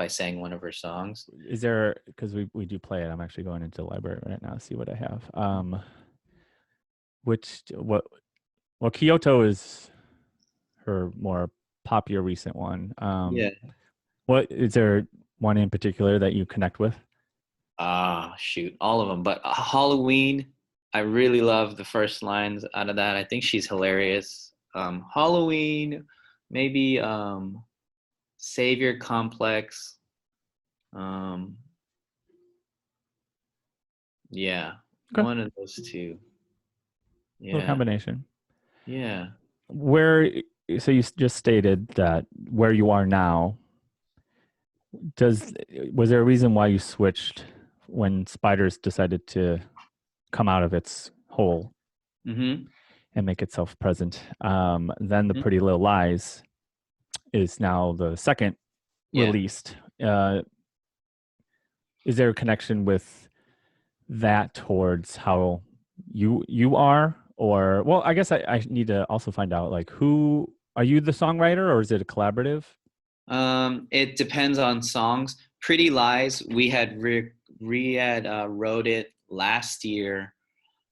sang one of her songs. Is there because we do play it, I'm actually going into the library right now to see what I have. Which well Kyoto is her more popular recent one. Yeah. What is there one in particular that you connect with? Ah, shoot, all of them. But Halloween, I really love the first lines out of that. I think she's hilarious. Halloween, maybe Savior Complex. Um, yeah, Okay, one of those two. little Yeah, combination. yeah. Where so you just stated that where you are now, does was there a reason why you switched when Spiders decided to come out of its hole Mm-hmm. and make itself present? Then the Hmm. Pretty Little Lies is now the second Yeah. released. Is there a connection with that towards how you are, or well, I guess I need to also find out like who are you the songwriter or is it a collaborative? It depends on songs. Pretty Lies, we had wrote it last year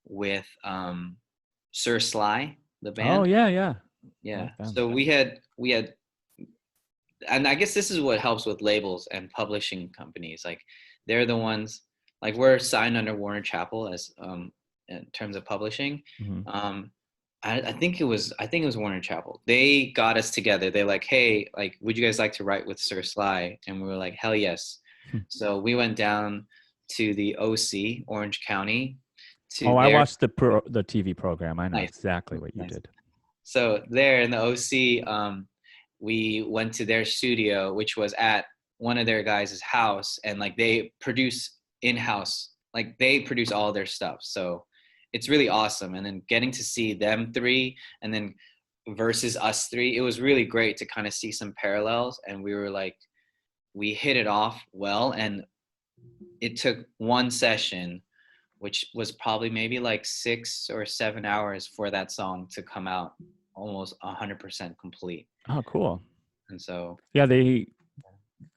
with Sir Sly, the Oh band. yeah, I Yeah. like them. So we had and I guess this is what helps with labels and publishing companies. Like they're the ones like we're signed under Warner Chappell as in terms of publishing. Hmm. Um I think it was Warner Chappell. They got us together. They're like, hey, like, would you guys like to write with Sir Sly? And we were like, hell yes. So we went down to the OC, Orange County, Oh, to I their watched the TV program. I know nice, exactly what you nice. did. So there in the OC, we went to their studio, which was at one of their guys' house, and like they produce in-house, like they produce all their stuff. So it's really awesome. And then getting to see them three, and then versus us three, it was really great to kind of see some parallels. And we were like, we hit it off well, and it took one session which was probably maybe like 6 or 7 hours for that song to come out almost 100% complete. Oh, cool. And so, Yeah, they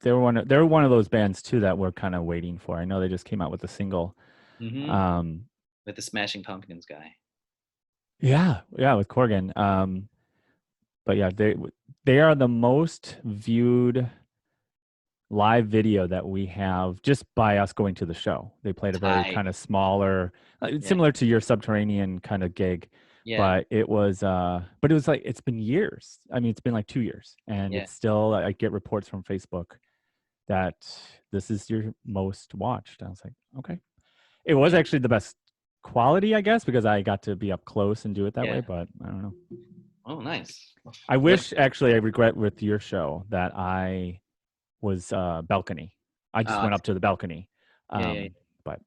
were one of those bands too that we're kind of waiting for. I know they just came out with a single. mhm, Um, with the Smashing Pumpkins guy. yeah, with Corgan. But yeah, they are the most viewed live video that we have just by us going to the show. They played a very Tight. kind of smaller, Yeah. similar to your Subterranean kind of gig, Yeah. but it was like it's been years. I mean, it's been like 2 years, and Yeah. it's still I get reports from Facebook that this is your most watched. I was like, okay, it was Yeah. actually the best quality, I guess, because I got to be up close and do it that way. Yeah. But I don't know. Oh, nice. I What? wish actually I regret with your show that I was balcony. I just Uh, went up to the balcony. yeah. Yeah. But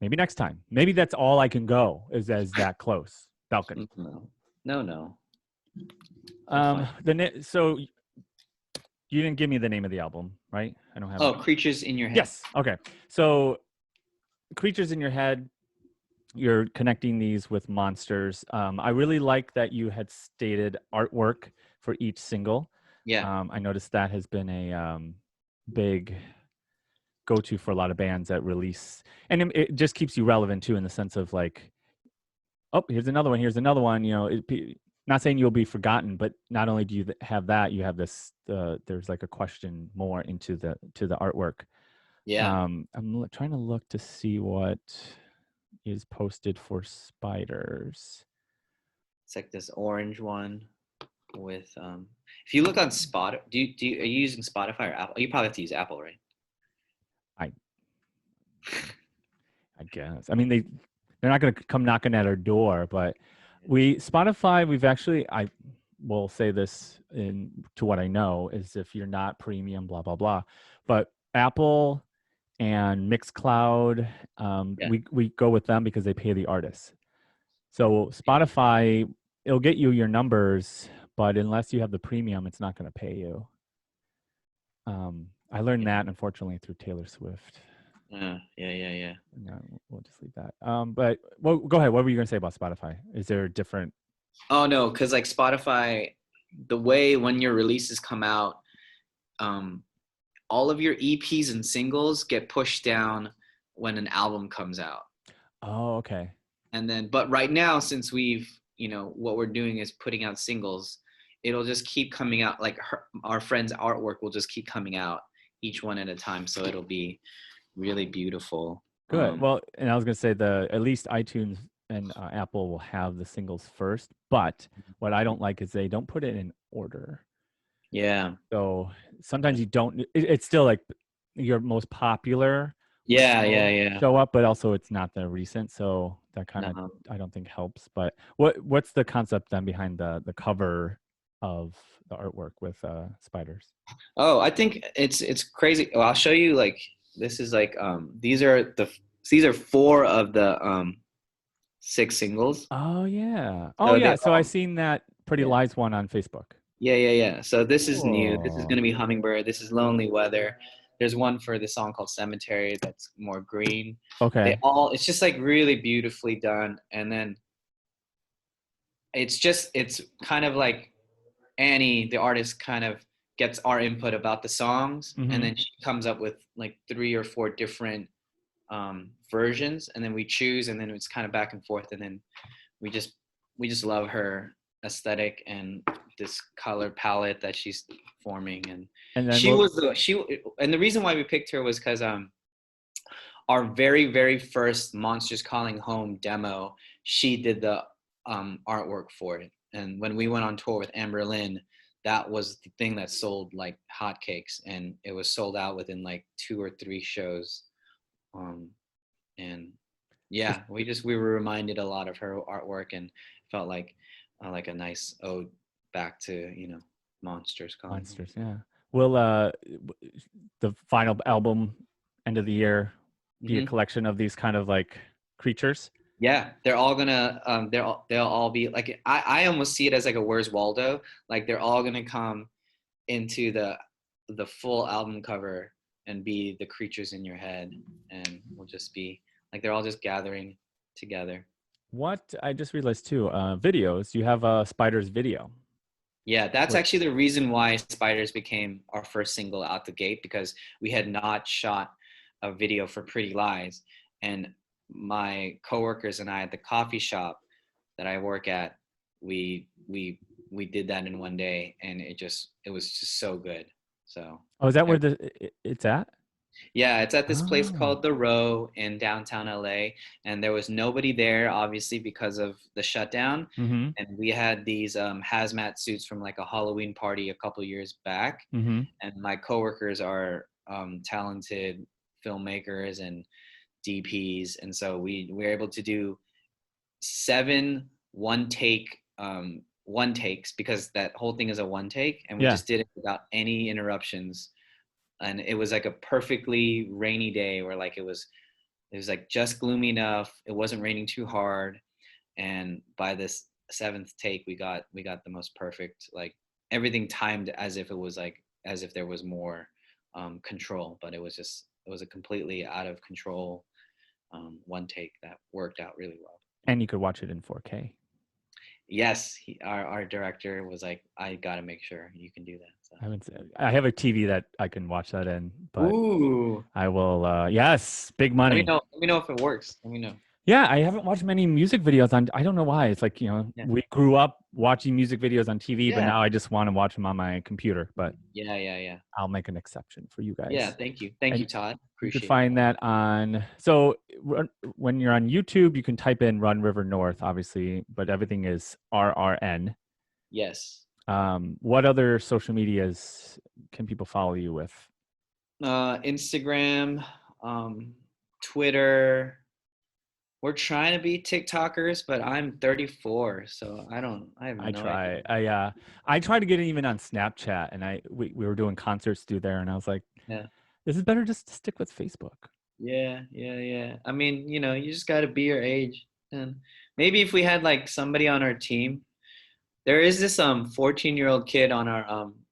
maybe next time. Maybe that's all I can go is as that close Yeah. balcony. No. No. No. That's fine. So you didn't give me the name of the album. right? I don't have it. Oh, creatures in your head. Yes. Okay. So creatures in your head, you're connecting these with monsters. I really like that you had stated artwork for each single. Yeah. I noticed that has been a big go-to for a lot of bands that release, and it just keeps you relevant too, in the sense of like, oh, here's another one, here's another one. You know, not saying you'll be forgotten, but not only do you have that, you have this. There's like a question more into the artwork. Yeah. I'm trying to look to see what is posted for spiders. It's like this orange one with if you look on Spotify, are you using Spotify or Apple? You probably have to use Apple, right? I I guess. I mean, they're not going to come knocking at our door, but Spotify, we've actually, I will say this in to what I know, is if you're not premium, blah blah blah, but Apple and Mixcloud, Yeah. we go with them because they pay the artists. So Spotify, it'll get you your numbers, but unless you have the premium, it's not going to pay you. I learned that unfortunately through Taylor Swift. Yeah. No, we'll just leave that. But well, go ahead. What were you going to say about Spotify? Is there a different? Oh no, because like Spotify, the way when your releases come out, um, all of your EPs and singles get pushed down when an album comes out. Oh, okay. And then, but right now, since what we're doing is putting out singles, it'll just keep coming out. Like our friend's artwork will just keep coming out, each one at a time. So it'll be really beautiful. Good. Well, and I was going to say at least iTunes and Apple will have the singles first, but what I don't like is they don't put it in order. Yeah. So sometimes you don't. It's still like your most popular will still Yeah. show up, but also it's not the recent. So that kind of No. I don't think helps. But what's the concept then behind the cover of the artwork with spiders? Oh, I think it's crazy. Well, I'll show you. Like this is like these are four of the six singles. Oh yeah. Oh So yeah. they So I all seen that Pretty yeah. Lies one on Facebook. Yeah. So this is new. This is Oh. gonna be Hummingbird. This is Lonely Weather. There's one for the song called Cemetery that's more green. Okay. It's just like really beautifully done. And then it's kind of like Annie, the artist, kind of gets our input about the songs, and Mm-hmm. then she comes up with like three or four different versions, and then we choose, and then it's kind of back and forth, and then we just we just love her aesthetic and this color palette that she's forming. And And then she was the she and the reason why we picked her was because our very first Monsters Calling Home demo, she did the artwork for it. And when we went on tour with Amber Lynn, that was the thing that sold like hotcakes, and it was sold out within like 2 or 3 shows. Um, and yeah, we were reminded a lot of her artwork, and felt like a nice ode back to Monsters Calling Home. monsters. Yeah. Will the final album end of the year be a Hmm. collection of these kind of like creatures? Yeah, they're all gonna they'll all be like, I almost see it as like a Where's Waldo. Like they're all gonna come into the full album cover and be the creatures in your head, and we'll just be like they're all just gathering together. What I just realized too, videos. You have a spiders video. Yeah, that's What? actually the reason why Spiders became our first single out the gate, because we had not shot a video for Pretty Lies. And my coworkers and I at the coffee shop that I work at, we did that in one day, and it was just so good. So Oh, is that where I, it's at? yeah, it's at this place Oh. called The Row in downtown LA, and there was nobody there, obviously, because of the shutdown. Mm-hmm. And we had these hazmat suits from like a Halloween party a couple years back. Mm-hmm. And my coworkers are talented filmmakers and DPs, and so we were able to do 7 one takes, because that whole thing is a one take, and we Yeah. just did it without any interruptions. And it was like a perfectly rainy day where like it was like just gloomy enough, it wasn't raining too hard, and by this seventh take we got the most perfect, like everything timed as if it was like as if there was more control, but it was a completely out of control one take that worked out really well. And you could watch it in 4K. Yes, our director was like, I gotta make sure you can do that. So. I have a TV that I can watch that in, but Ooh, I will. Yes, big let me money. know. Let me know if it works. Let me know. Yeah, I haven't watched many music videos on. I don't know why. It's like, Yeah. we grew up watching music videos on TV, but Yeah. now I just want to watch them on my computer. But Yeah. Yeah. Yeah. I'll make an exception for you Yeah. guys. Thank you. Thank And you, Todd. you could Appreciate find that on. So when you're on YouTube, you can type in Run River North, obviously, but everything is RRN. Yes. What other social medias can people follow you with? Instagram, Twitter. We're trying to be TikTokers, but I'm 34, so I have I no idea. try. I try to get it even on Snapchat, and we were doing concerts through there, and I was like, Yeah. this is better just to stick with Facebook. Yeah, yeah, yeah. I mean, you just got to be your age. And maybe if we had like somebody on our team, there is this 14-year-old kid on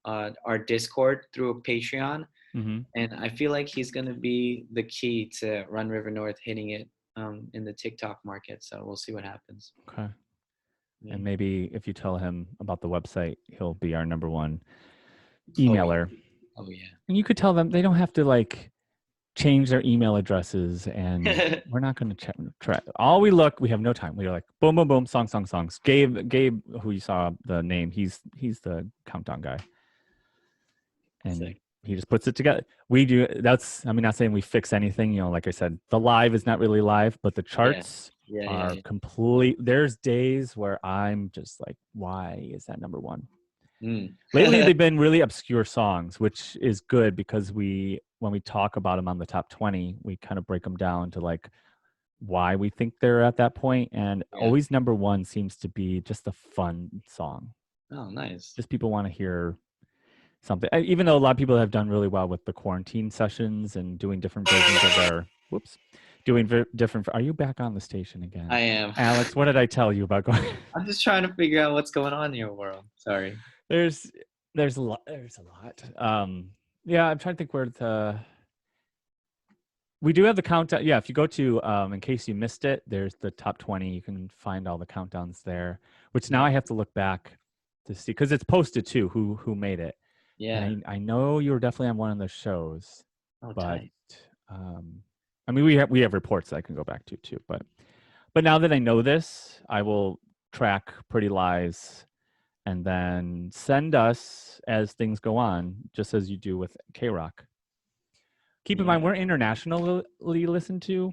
our Discord through a Patreon, Mm-hmm. and I feel like he's gonna be the key to Run River North hitting it in the TikTok market. So we'll see what happens. Okay. Yeah. And maybe if you tell him about the website, he'll be our number one Oh yeah. emailer. Oh yeah. And you could tell them they don't have to like change their email addresses, and we're not going to check. We have no time. We're like, boom, boom, boom, songs. Gabe, who you saw the name, he's the countdown guy. And Sick. he just puts it together. We do. Not saying we fix anything. Like I said, the live is not really live, but the Yeah. charts Yeah. Yeah. are Yeah. complete. There's days where I'm just like, why is that number one? Mm. Lately, they've been really obscure songs, which is good because when we talk about them on the top 20, we kind of break them down to like why we think they're at that point. And Yeah. always number one seems to be just a fun song. Oh, nice. Just people want to hear something. Even though a lot of people have done really well with the quarantine sessions and doing different versions of their, different. Are you back on the station again? I am. Alex, what did I tell you about going? I'm just trying to figure out what's going on in your world. Sorry. there's a lot. Yeah, I'm trying to think where we do have the countdown. Yeah, if you go to in case you missed it, there's the top 20. You can find all the countdowns there, which now I have to look back to see because it's posted too who made it. Yeah. And I know you were definitely on one of the shows, Oh, but tight. I mean we have reports that I can go back to too. But now that I know this, I will track Pretty Lies and then send us as things go on, just as you do with K-Rock. Keep in mind, Yeah. we're internationally listened to.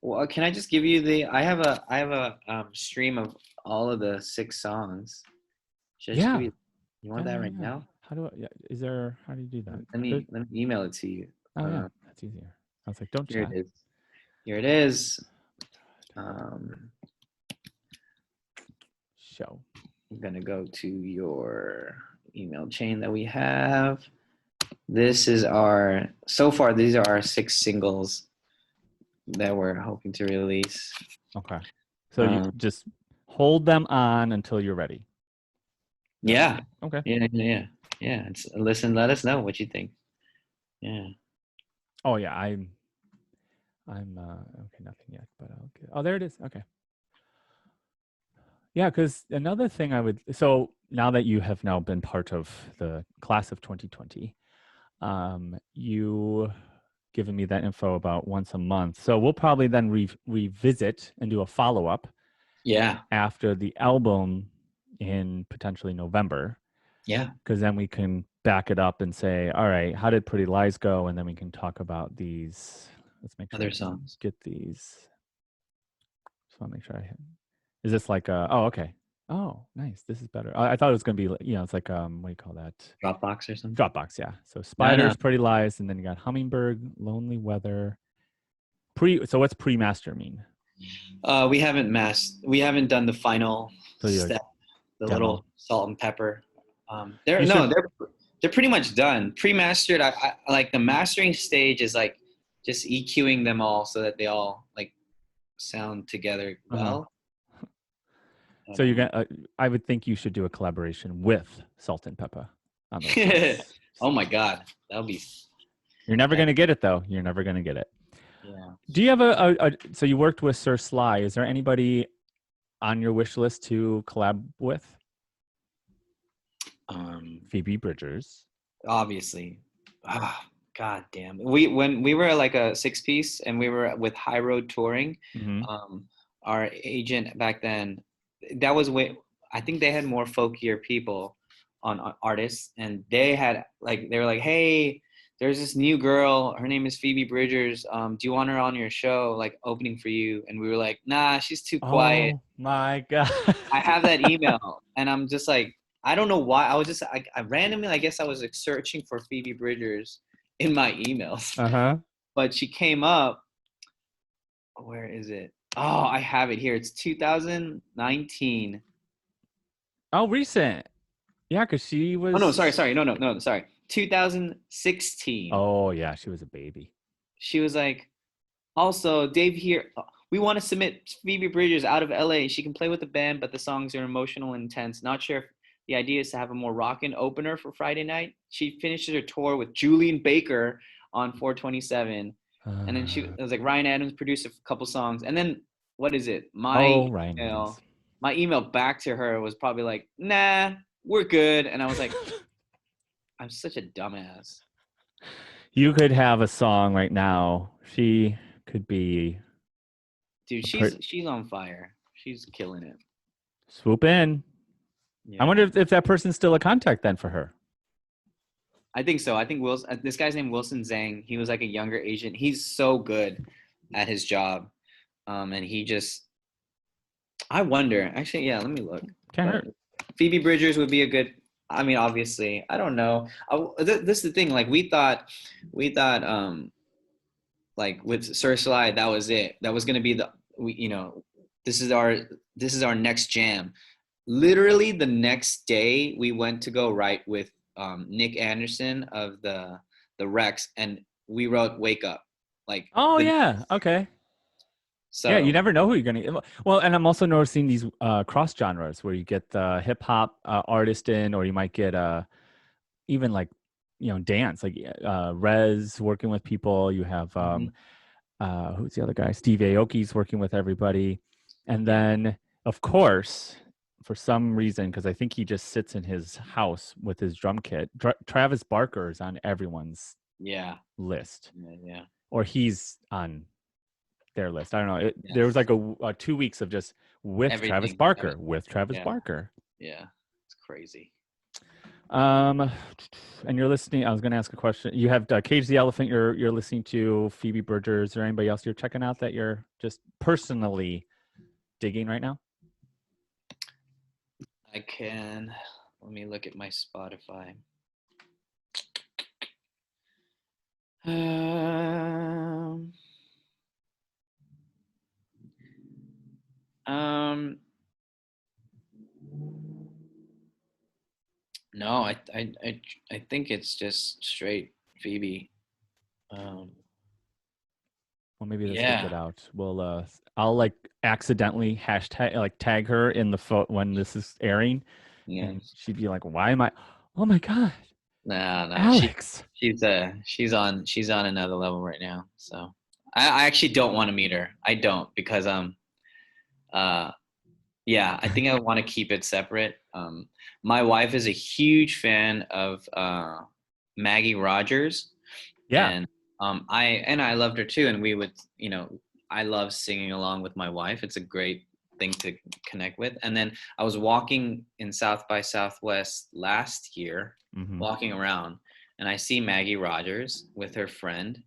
Well, can I just give you I have a stream of all of the 6 songs. Should I just give Yeah. you? You want that right now? How do you do that? Let me email it to you. Oh yeah, that's easier. I was like, don't Here chat. it is. Here it is. Um, Show. I'm gonna go to your email chain that we have. These are our 6 singles that we're hoping to release. Okay. So you just hold them on until you're ready. Yeah. Okay. Yeah. Listen, let us know what you think. Yeah. Oh yeah, I'm okay, nothing yet, but I'll get. Oh, there it is. Okay. Yeah, because another thing so now that you have now been part of the class of 2020, you given me that info about once a month. So we'll probably then revisit and do a follow-up. Yeah. After the album in potentially November. Yeah. Because then we can back it up and say, all right, how did Pretty Lies go? And then we can talk about these. Let's make sure Other songs. Get these. Just want to make sure is this like oh, okay. Oh, nice. This is better. I thought it was going to be, it's like, what do you call that? Dropbox or something? Dropbox, yeah. So Spiders, Pretty Lies, and then you got Hummingbird, Lonely Weather. So what's pre-master mean? We haven't done the final step, the demo. Little salt and pepper. They're pretty much done. Pre-mastered, I like the mastering stage is like just EQing them all so that they all like sound together well. So I would think you should do a collaboration with Salt and Pepper. on those lists. Oh my God, that'll be. You're never going to get it, though. You're never going to get it. Yeah. Do you have so you worked with Sir Sly. Is there anybody on your wish list to collab with? Phoebe Bridgers. Obviously. Ah, God damn. When we were like a 6-piece and we were with High Road Touring, Mm-hmm. our agent back then, that was way, I think they had more folkier people on artists, and they had like, they were like, hey, there's this new girl, her name is Phoebe Bridgers. Do you want her on your show, like opening for you? And we were like, nah, she's too quiet. Oh my God. I have that email, and I'm just like, I don't know why. I was just, I randomly, I guess I was like searching for Phoebe Bridgers in my emails, Uh-huh. but she came up. Where is it? Oh, I have it here. It's 2019. Oh, recent. Yeah, because she Oh no, sorry, was. sorry, no, sorry. 2016. Oh, yeah, she was a baby. She was like, also, Dave here. We want to submit Phoebe Bridgers out of LA. She can play with the band, but the songs are emotional and intense. Not sure if the idea is to have a more rockin' opener for Friday night. She finishes her tour with Julian Baker on 427. And then it was like Ryan Adams produced a couple songs. And then what is it? Oh, Ryan Adams. My email back to her was probably like, nah, we're good. And I was like, I'm such a dumbass. You could have a song right now. She could be Dude, she's on fire. She's killing it. swoop in. Yeah. I wonder if that person's still a contact then for her. I think so. I think this guy's named Wilson Zhang. He was like a younger agent. He's so good at his job. And he just, I wonder, actually, yeah, let me look. Can't hurt. Phoebe Bridgers would be a good, I mean, obviously, I don't know. This is the thing. Like we thought, like with Sir Sly, that was it. That was going to be this is our next jam. Literally the next day we went to go write with Nick Anderson of the Rex, and we wrote Wake Up. Like, oh yeah, okay. So yeah, you never know who you're gonna. Well, and I'm also noticing these cross genres where you get the hip hop artist in, or you might get even like dance, like Rez working with people. You have who's the other guy? Steve Aoki's working with everybody, and then of course, for some reason, because I think he just sits in his house with his drum kit. Travis Barker is on everyone's list, or he's on their list. I don't know. There was like a 2 weeks of just with everything, Travis Barker, with Travis Barker. Yeah, it's crazy. And you're listening. I was going to ask a question. You have Cage the Elephant. You're listening to Phoebe Bridgers. Is there anybody else you're checking out that you're just personally digging right now? Let me look at my Spotify. No, I think it's just straight Phoebe. Well, maybe this will get out. Well, I'll like accidentally hashtag like tag her in the when this is airing, and she'd be like, "Why am I? Oh my God!" No, Alex. She's on another level right now. So I actually don't want to meet her. I don't, because yeah, I think I want to keep it separate. My wife is a huge fan of Maggie Rogers. Yeah. And I loved her too. And we would, I love singing along with my wife. It's a great thing to connect with. And then I was walking in South by Southwest last year, walking around, and I see Maggie Rogers with her friend.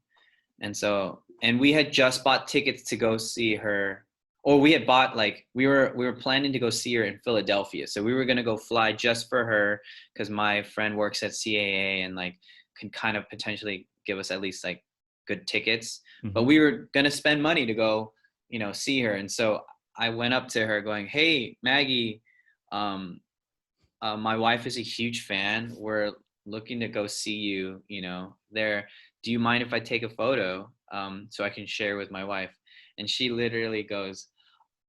And we had just bought tickets to go see her. Or we had bought, like, we were planning to go see her in Philadelphia. So we were going to go fly just for her, because my friend works at CAA and like can kind of potentially give us at least like good tickets. But we were going to spend money to go, see her. And so I went up to her going, "Hey, Maggie, my wife is a huge fan. We're looking to go see you, there. Do you mind if I take a photo so I can share with my wife?" And she literally goes,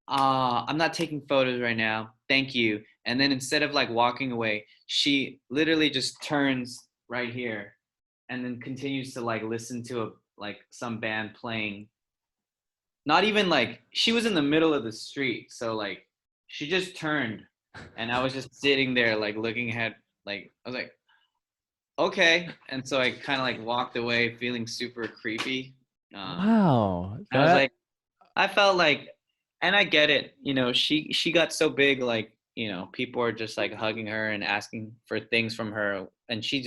"I'm not taking photos right now. Thank you. And then instead of like walking away, she literally just turns right here and then continues to like listen to like some band playing. Not even like she was in the middle of the street, so like she just turned, and I was just sitting there like looking ahead, like I was like, okay, and so I kind of like walked away feeling super creepy. Wow. I was That like, I felt like, and I get it, you know, she got so big, like, you know, people are just like hugging her and asking for things from her, and she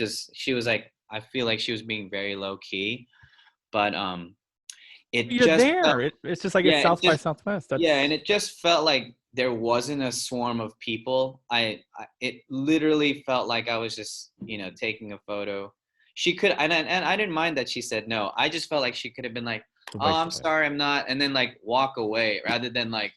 was like, I feel like she was being very low key, but it you're just felt, there. It's just like it's yeah, it South by just, Southwest. yeah, and That's it just felt like there wasn't a swarm of people. It literally felt like I was just, you know, taking a photo. She could, and I didn't mind that she said no. I just felt like she could have been like, a "Oh, waste I'm of it. sorry, I'm not," and then like walk away rather than like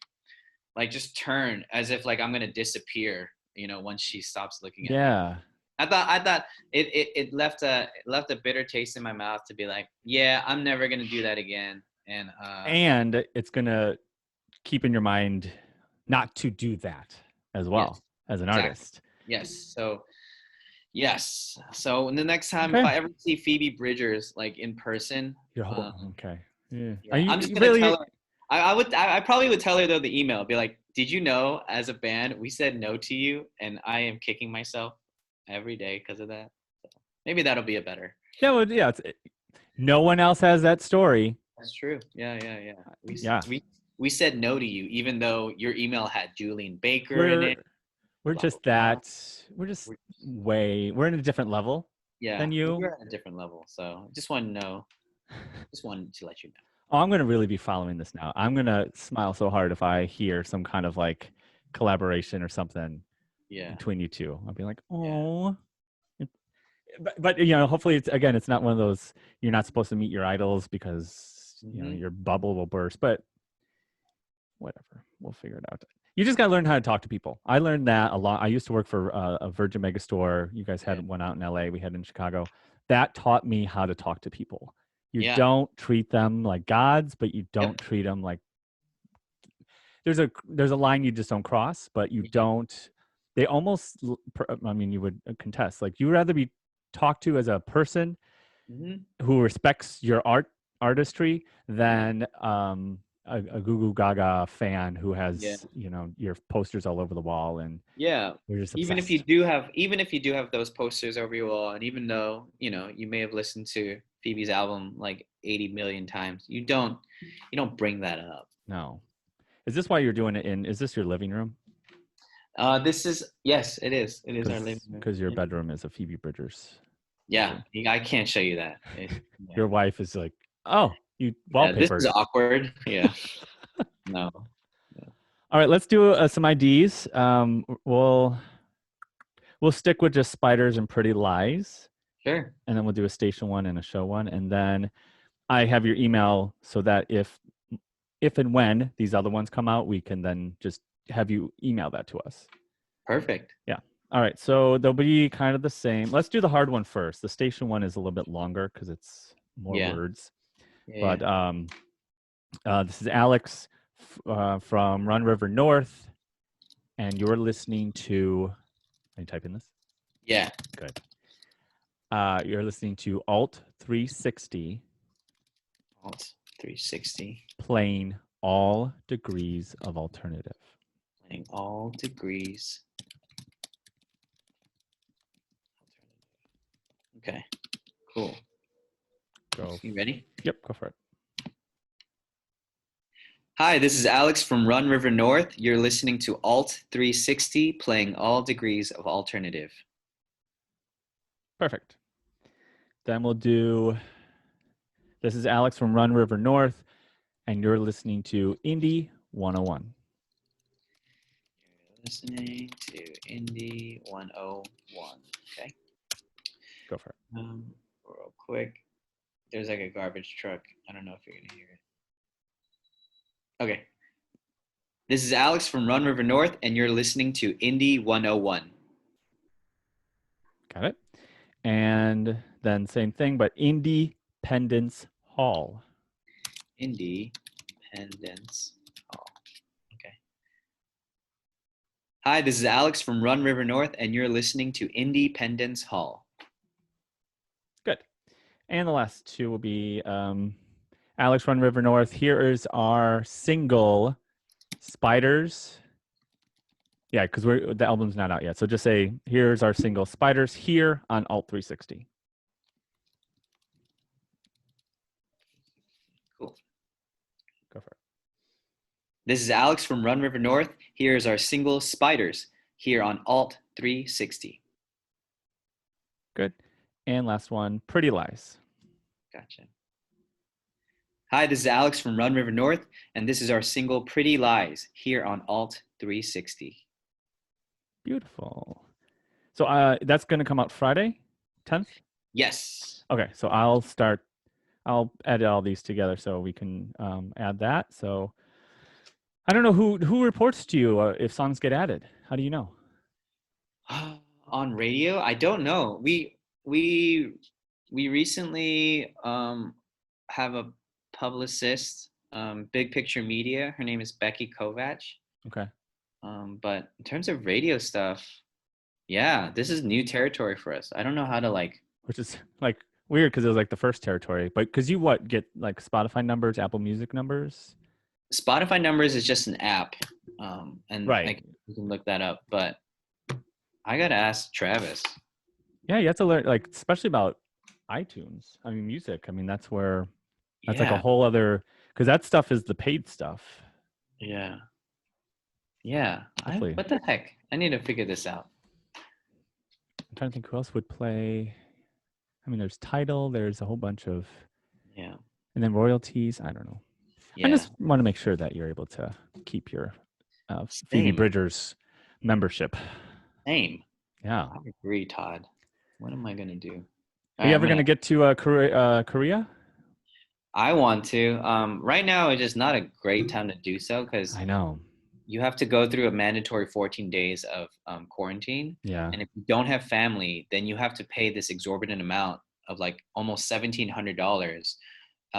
just turn as if like I'm gonna disappear. You know, once she stops looking at me. Yeah. I thought it left a bitter taste in my mouth to be like, yeah, I'm never gonna do that again. And And it's gonna keep in your mind not to do that as yes, well as an exactly. artist. Yes. So yes. So the next time if Okay. I ever see Phoebe Bridgers like in person, Your whole um, okay. Yeah. Are yeah, I'm just you gonna tell really her. I probably would tell her though the email, be like, did you know as a band we said no to you, and I am kicking myself every day because of that. So maybe that'll be a better. yeah, well, yeah, no one else has that story. That's true. Yeah, yeah, yeah. Yeah. We said no to you, even though your email had Julian Baker in We're it. we're Blah blah just blah. that we're just We're we're in a different level yeah, than you. we're at a different level. So just want to know. Just wanted to let you know. Oh, I'm gonna really be following this now. I'm gonna smile so hard if I hear some kind of like collaboration or something Yeah, between you two. I'll be like, yeah. oh, but you know, hopefully it's again, it's not one of those you're not supposed to meet your idols because you know Hmm. your bubble will burst. But whatever, we'll figure it out. You just gotta learn how to talk to people. I learned that a lot. I used to work for a Virgin Megastore. You guys Yeah, had one out in LA. We had in Chicago. That taught me how to talk to people. You yeah. don't treat them like gods, but you don't Yep. treat them like there's a line you just don't cross, but you Hmm. don't. They almost. I mean, you would contest. Like you would rather be talked to as a person Hmm. who respects your artistry Yeah, than a Goo Goo Gaga fan who yeah, has you know your posters all over the wall and yeah. we're just Even if you obsessed. do have, even if you do have those posters over your wall, and even though you know you may have listened to Phoebe's album like 80 million times, you don't bring that up. No, is this why you're doing it in? Is this your living room? This is, yes, it is. It is our living room. Because your Yeah. bedroom is a Phoebe Bridgers Yeah, bedroom. I can't show you that. Yeah, Your wife is like, oh, you yeah. This is wallpapered. awkward. Yeah, no. No. All right, let's do some IDs. We'll stick with just spiders and pretty lies, Sure. and then we'll do a station one and a show one, and then I have your email so that if and when these other ones come out, we can then just have you email that to us. Perfect. Yeah. All right. So they'll be kind of the same. Let's do the hard one first. The station one is a little bit longer because it's more Yeah. words. Yeah. But this is Alex from Run River North, and you're listening to. Can you type in this? Yeah. Good. You're listening to Alt 360, Alt 360. playing all degrees of alternative. Playing all degrees. Okay. Cool. Go. You ready? Yep. Go for it. Hi, this is Alex from Run River North. You're listening to Alt 360, playing all degrees of alternative. Perfect. Then we'll do. This is Alex from Run River North, and you're listening to Indie 101. You're listening to Indie 101. Okay. Go for it. Real quick. There's like a garbage truck. I don't know if you're gonna hear it. Okay. This is Alex from Run River North, and you're listening to Indie 101. Got it. And then same thing, but Independence Hall. Independence Hall. Okay. Hi, this is Alex from Run River North, and you're listening to Independence Hall. Good. And the last two will be Alex Run River North. Here is our single Spiders. Yeah, because the album's not out yet. So just say, here's our single Spiders here on Alt 360. Cool. Go for it. This is Alex from Run River North. Here's our single Spiders here on Alt 360. Good. And last one, Pretty Lies. Gotcha. Hi, this is Alex from Run River North, and this is our single Pretty Lies here on Alt 360. Beautiful. So that's going to come out Friday, 10th? Yes. Okay, so I'll edit all these together so we can add that. So I don't know who reports to you if songs get added. How do you know? On radio? I don't know. We recently have a publicist, Big Picture Media. Her name is Becky Kovach. Okay. But in terms of radio stuff, yeah, this is new territory for us. I don't know how to Which is like weird because it was like the first territory, but because you get like Spotify numbers, Apple Music numbers. Spotify numbers is just an app, and Right. you can look that up. But I gotta ask Travis. Yeah, you have to learn, like, especially about iTunes. I mean, music. I mean, that's like a Yeah, whole other, because that stuff is the paid stuff. yeah, yeah. Hopefully, What the heck? I need to figure this out. I'm trying to think who else would play. I mean, there's Tidal. There's a whole bunch of, Yeah, and then royalties. I don't know. I yeah. just want to make sure that you're able to keep your Phoebe Same, Bridgers membership. same. Yeah. I agree, Todd. What am I gonna do? Are you ever going to get to Korea? I want to. Right now, it's just not a great time to do so because I know. you have to go through a mandatory 14 days of quarantine. Yeah. And if you don't have family, then you have to pay this exorbitant amount of like almost $1,700.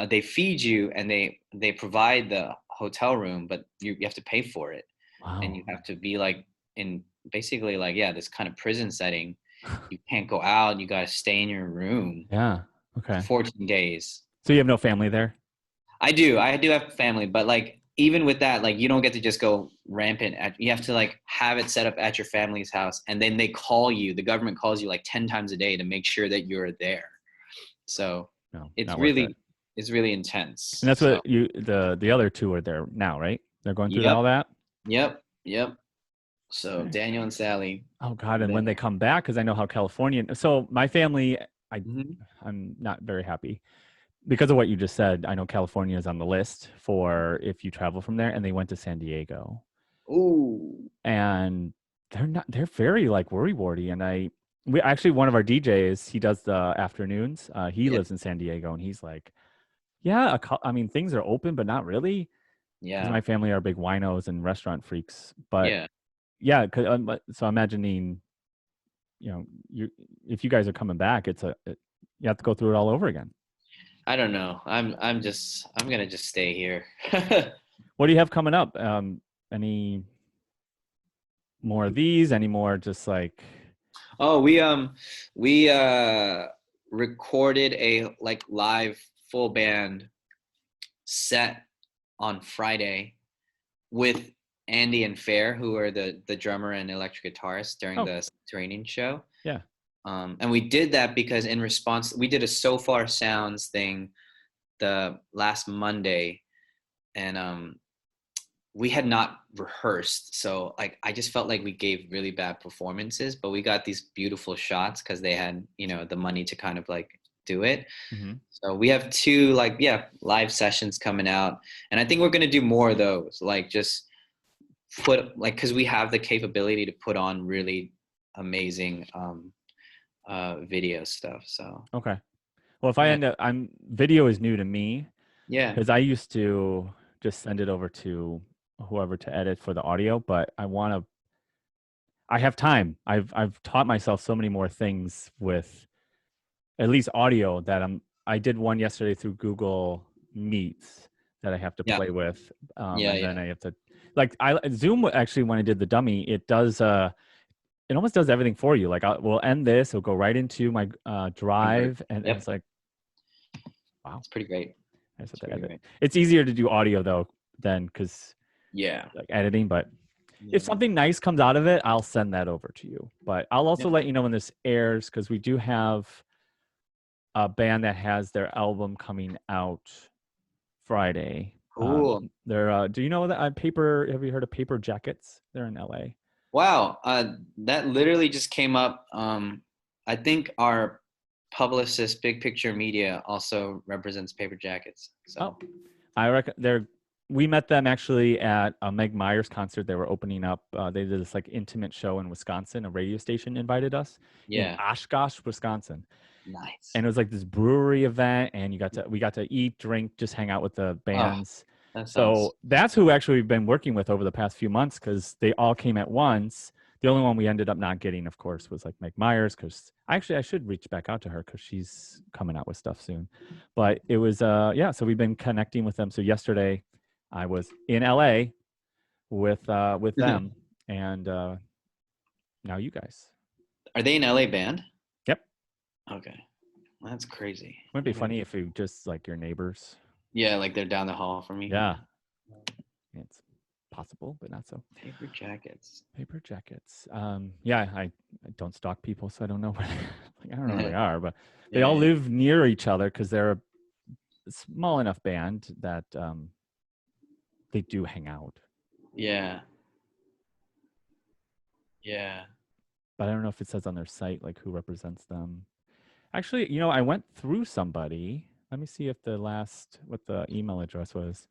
They feed you and they provide the hotel room, but you have to pay for it. And Wow. you have to be like in basically like, yeah, this kind of prison setting. You can't go out. You got to stay in your room Yeah. for Okay. 14 days. So you have no family there? I do have family, but like even with that, like you don't get to just go rampant you have to like have it set up at your family's house, and then they call you, the government calls you like 10 times a day to make sure that you're there. So No, it's not worth it. really intense. And that's So what the other two are there now, right? They're going through all yep, that. yep. So Okay. Daniel and Sally, Oh God! And when they there. come back, because I know how Californian. So my family, Mm-hmm. I'm not very happy because of what you just said. I know California is on the list for if you travel from there, and they went to San Diego, Ooh, and they're very like worry warty. And we actually, one of our DJs, he does the afternoons. He yeah, lives in San Diego, and he's like, yeah, I mean, things are open, but not really. Because yeah, my family are big winos and restaurant freaks. But yeah. yeah, so imagining, if you guys are coming back, you have to go through it all over again. I don't know. I'm gonna just stay here. What do you have coming up? Any more of these? Any more just like, Oh, we recorded a like live full band set on Friday with Andy and Fair, who are the drummer and electric guitarist during oh, the training show. yeah. And we did that because in response, we did a So Far Sounds thing the last Monday, and we had not rehearsed, so like I just felt like we gave really bad performances, but we got these beautiful shots because they had the money to kind of like do it. Mm-hmm. So we have two like live sessions coming out, and I think we're going to do more of those, like just put like because we have the capability to put on really amazing video stuff. So Okay. Well, if I yeah, end up, video is new to me yeah, because I used to just send it over to whoever to edit for the audio, but I have time. I've taught myself so many more things with at least audio that I did one yesterday through Google Meets that I have to yeah, play with, yeah, and then yeah. I have to. like Zoom actually, when I did the dummy, it does it almost does everything for you. Like we'll end this, it'll go right into my drive, and Yep, it's like, wow, it's pretty great. I just have It's to pretty edit. great. It's easier to do audio though than because Yeah. like editing, but if Yeah. something nice comes out of it, I'll send that over to you. But I'll also Yep. let you know when this airs because we do have a band that has their album coming out Friday. Cool. They're do you know that Paper? Have you heard of Paper Jackets? They're in LA. Wow. That literally just came up. I think our publicist, Big Picture Media, also represents Paper Jackets. Oh, So I reckon they're. We met them actually at a Meg Myers concert. They were opening up. They did this like intimate show in Wisconsin. A radio station invited us in yeah, Oshkosh, Wisconsin, nice. and it was like this brewery event. And we got to eat, drink, just hang out with the Oh, bands. that sounds. So that's who actually we've been working with over the past few months because they all came at once. The only one we ended up not getting, of course, was like Meg Myers because actually I should reach back out to her because she's coming out with stuff soon. But it was yeah, so we've been connecting with them. So yesterday I was in LA with them and now you guys. Are they an LA band? Yep. Okay, that's crazy. Wouldn't it be funny if you just like your neighbors? Yeah, like they're down the hall from me. Yeah. It's possible, but not so. Paper Jackets. Paper Jackets. Yeah, I don't stalk people, so I don't know where like, I don't know where they are, but they all Yeah. live near each other because they're a small enough band that they do hang out. Yeah. Yeah. But I don't know if it says on their site like who represents them. Actually, I went through somebody. Let me see if what the email address was.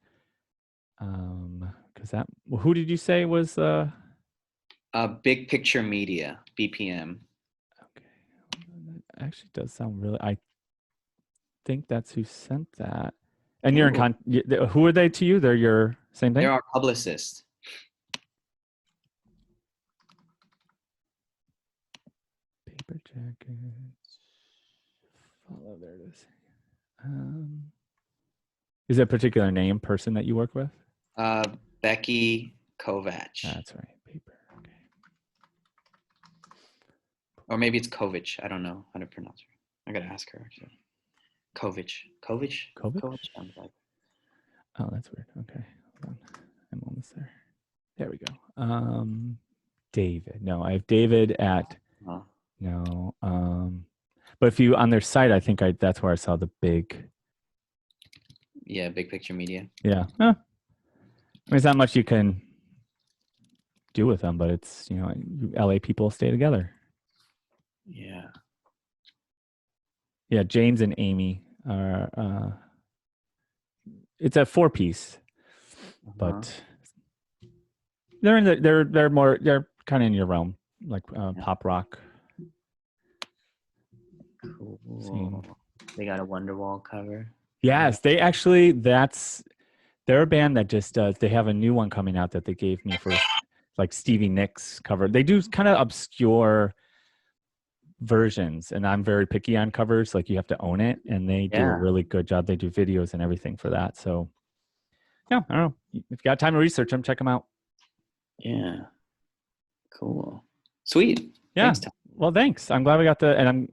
Because who did you say was Big Picture Media, BPM. okay. That actually does sound really. I think that's who sent that. And you're in Ooh, who are they to you? They're your same thing? they're our publicist. Paper Jackets. Follow, there it is. Is there a particular person that you work with? Becky Kovac. That's right. Paper. Okay. Or maybe it's Kovic. I don't know how to pronounce her. I gotta ask her actually. Kovic. Kovic? Kovic? Kovic sounds like. Oh, that's weird. Okay. Hold on. I'm almost there. There we go. David. No, I have David at no. But if you on their site, I think that's where I saw the big. Yeah, Big Picture Media. Yeah. I mean, it's not much you can do with them, but it's LA people stay together. Yeah. Yeah, James and Amy are. It's a 4-piece, but they're in they're kind of in your realm, like pop rock. Cool. Scene. They got a Wonderwall cover. Yes, they're a band that just they have a new one coming out that they gave me for like Stevie Nicks cover. They do kind of obscure versions, and I'm very picky on covers. Like you have to own it, and they do a really good job. They do videos and everything for that. So yeah, I don't know. If you got time to research them, check them out. Yeah. Cool. Sweet. Yeah. Thanks, Tom. Well, thanks. I'm glad we got and I'm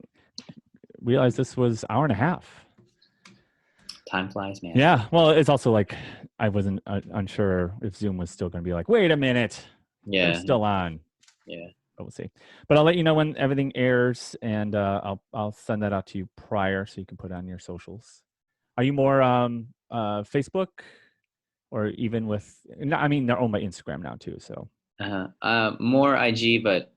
realized this was hour and a half. Time flies, man. Yeah. Well, it's also like I wasn't unsure if Zoom was still going to be like, wait a minute. Yeah. They're still on. Yeah. But we'll see. But I'll let you know when everything airs, and I'll send that out to you prior so you can put it on your socials. Are you more Facebook, or even with? I mean, they're owned by Instagram now too. So more IG, but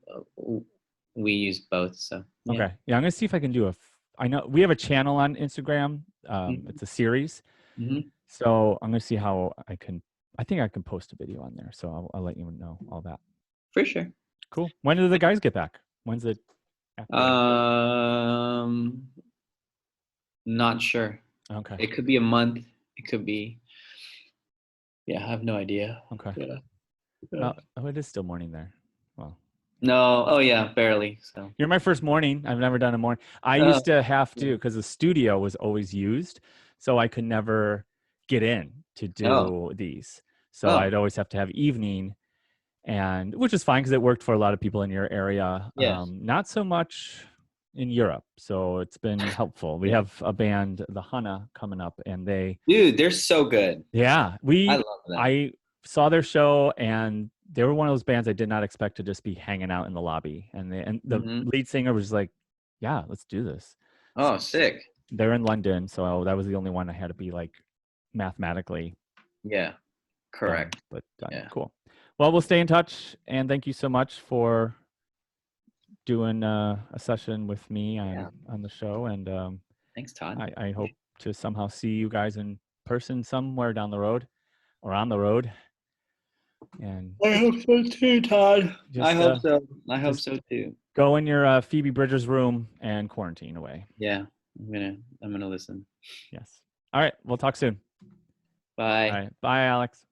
we use both. So yeah. Okay, yeah, I'm gonna see if I can do I know we have a channel on Instagram. It's a series. Mm-hmm. So I'm gonna see how I can. I think I can post a video on there. So I'll let you know all that. For sure. Cool. When do the guys get back? When's it? Not sure. Okay. It could be a month. It could be. Yeah, I have no idea. Okay. Yeah. Oh, it is still morning there. Well. No. Oh yeah, barely. So. You're my first morning. I've never done a morning. I used to have to because the studio was always used, so I could never get in to do these. So Oh, I'd always have to have evening, and which is fine because it worked for a lot of people in your area. yeah, Not so much in Europe, so it's been helpful. We yeah. have a band, the Hana, coming up, and Dude, they're so good. yeah, I love them. I saw their show, and they were one of those bands I did not expect to just be hanging out in the lobby, and the Hmm. lead singer was like, "Yeah, let's do this." So Oh, sick. they're in London, so that was the only one I had to be like mathematically Yeah, done, correct. but done. Yeah. Cool. Well, we'll stay in touch, and thank you so much for doing a session with me Yeah. on the show, and Thanks, Todd. I hope to somehow see you guys in person somewhere down the road or on the road, and I hope so too, Todd. I just hope so. I hope just so too. go in your Phoebe Bridgers room and quarantine away. Yeah, I'm gonna listen. Yes. All right. We'll talk soon. All Bye. right. Bye, Alex.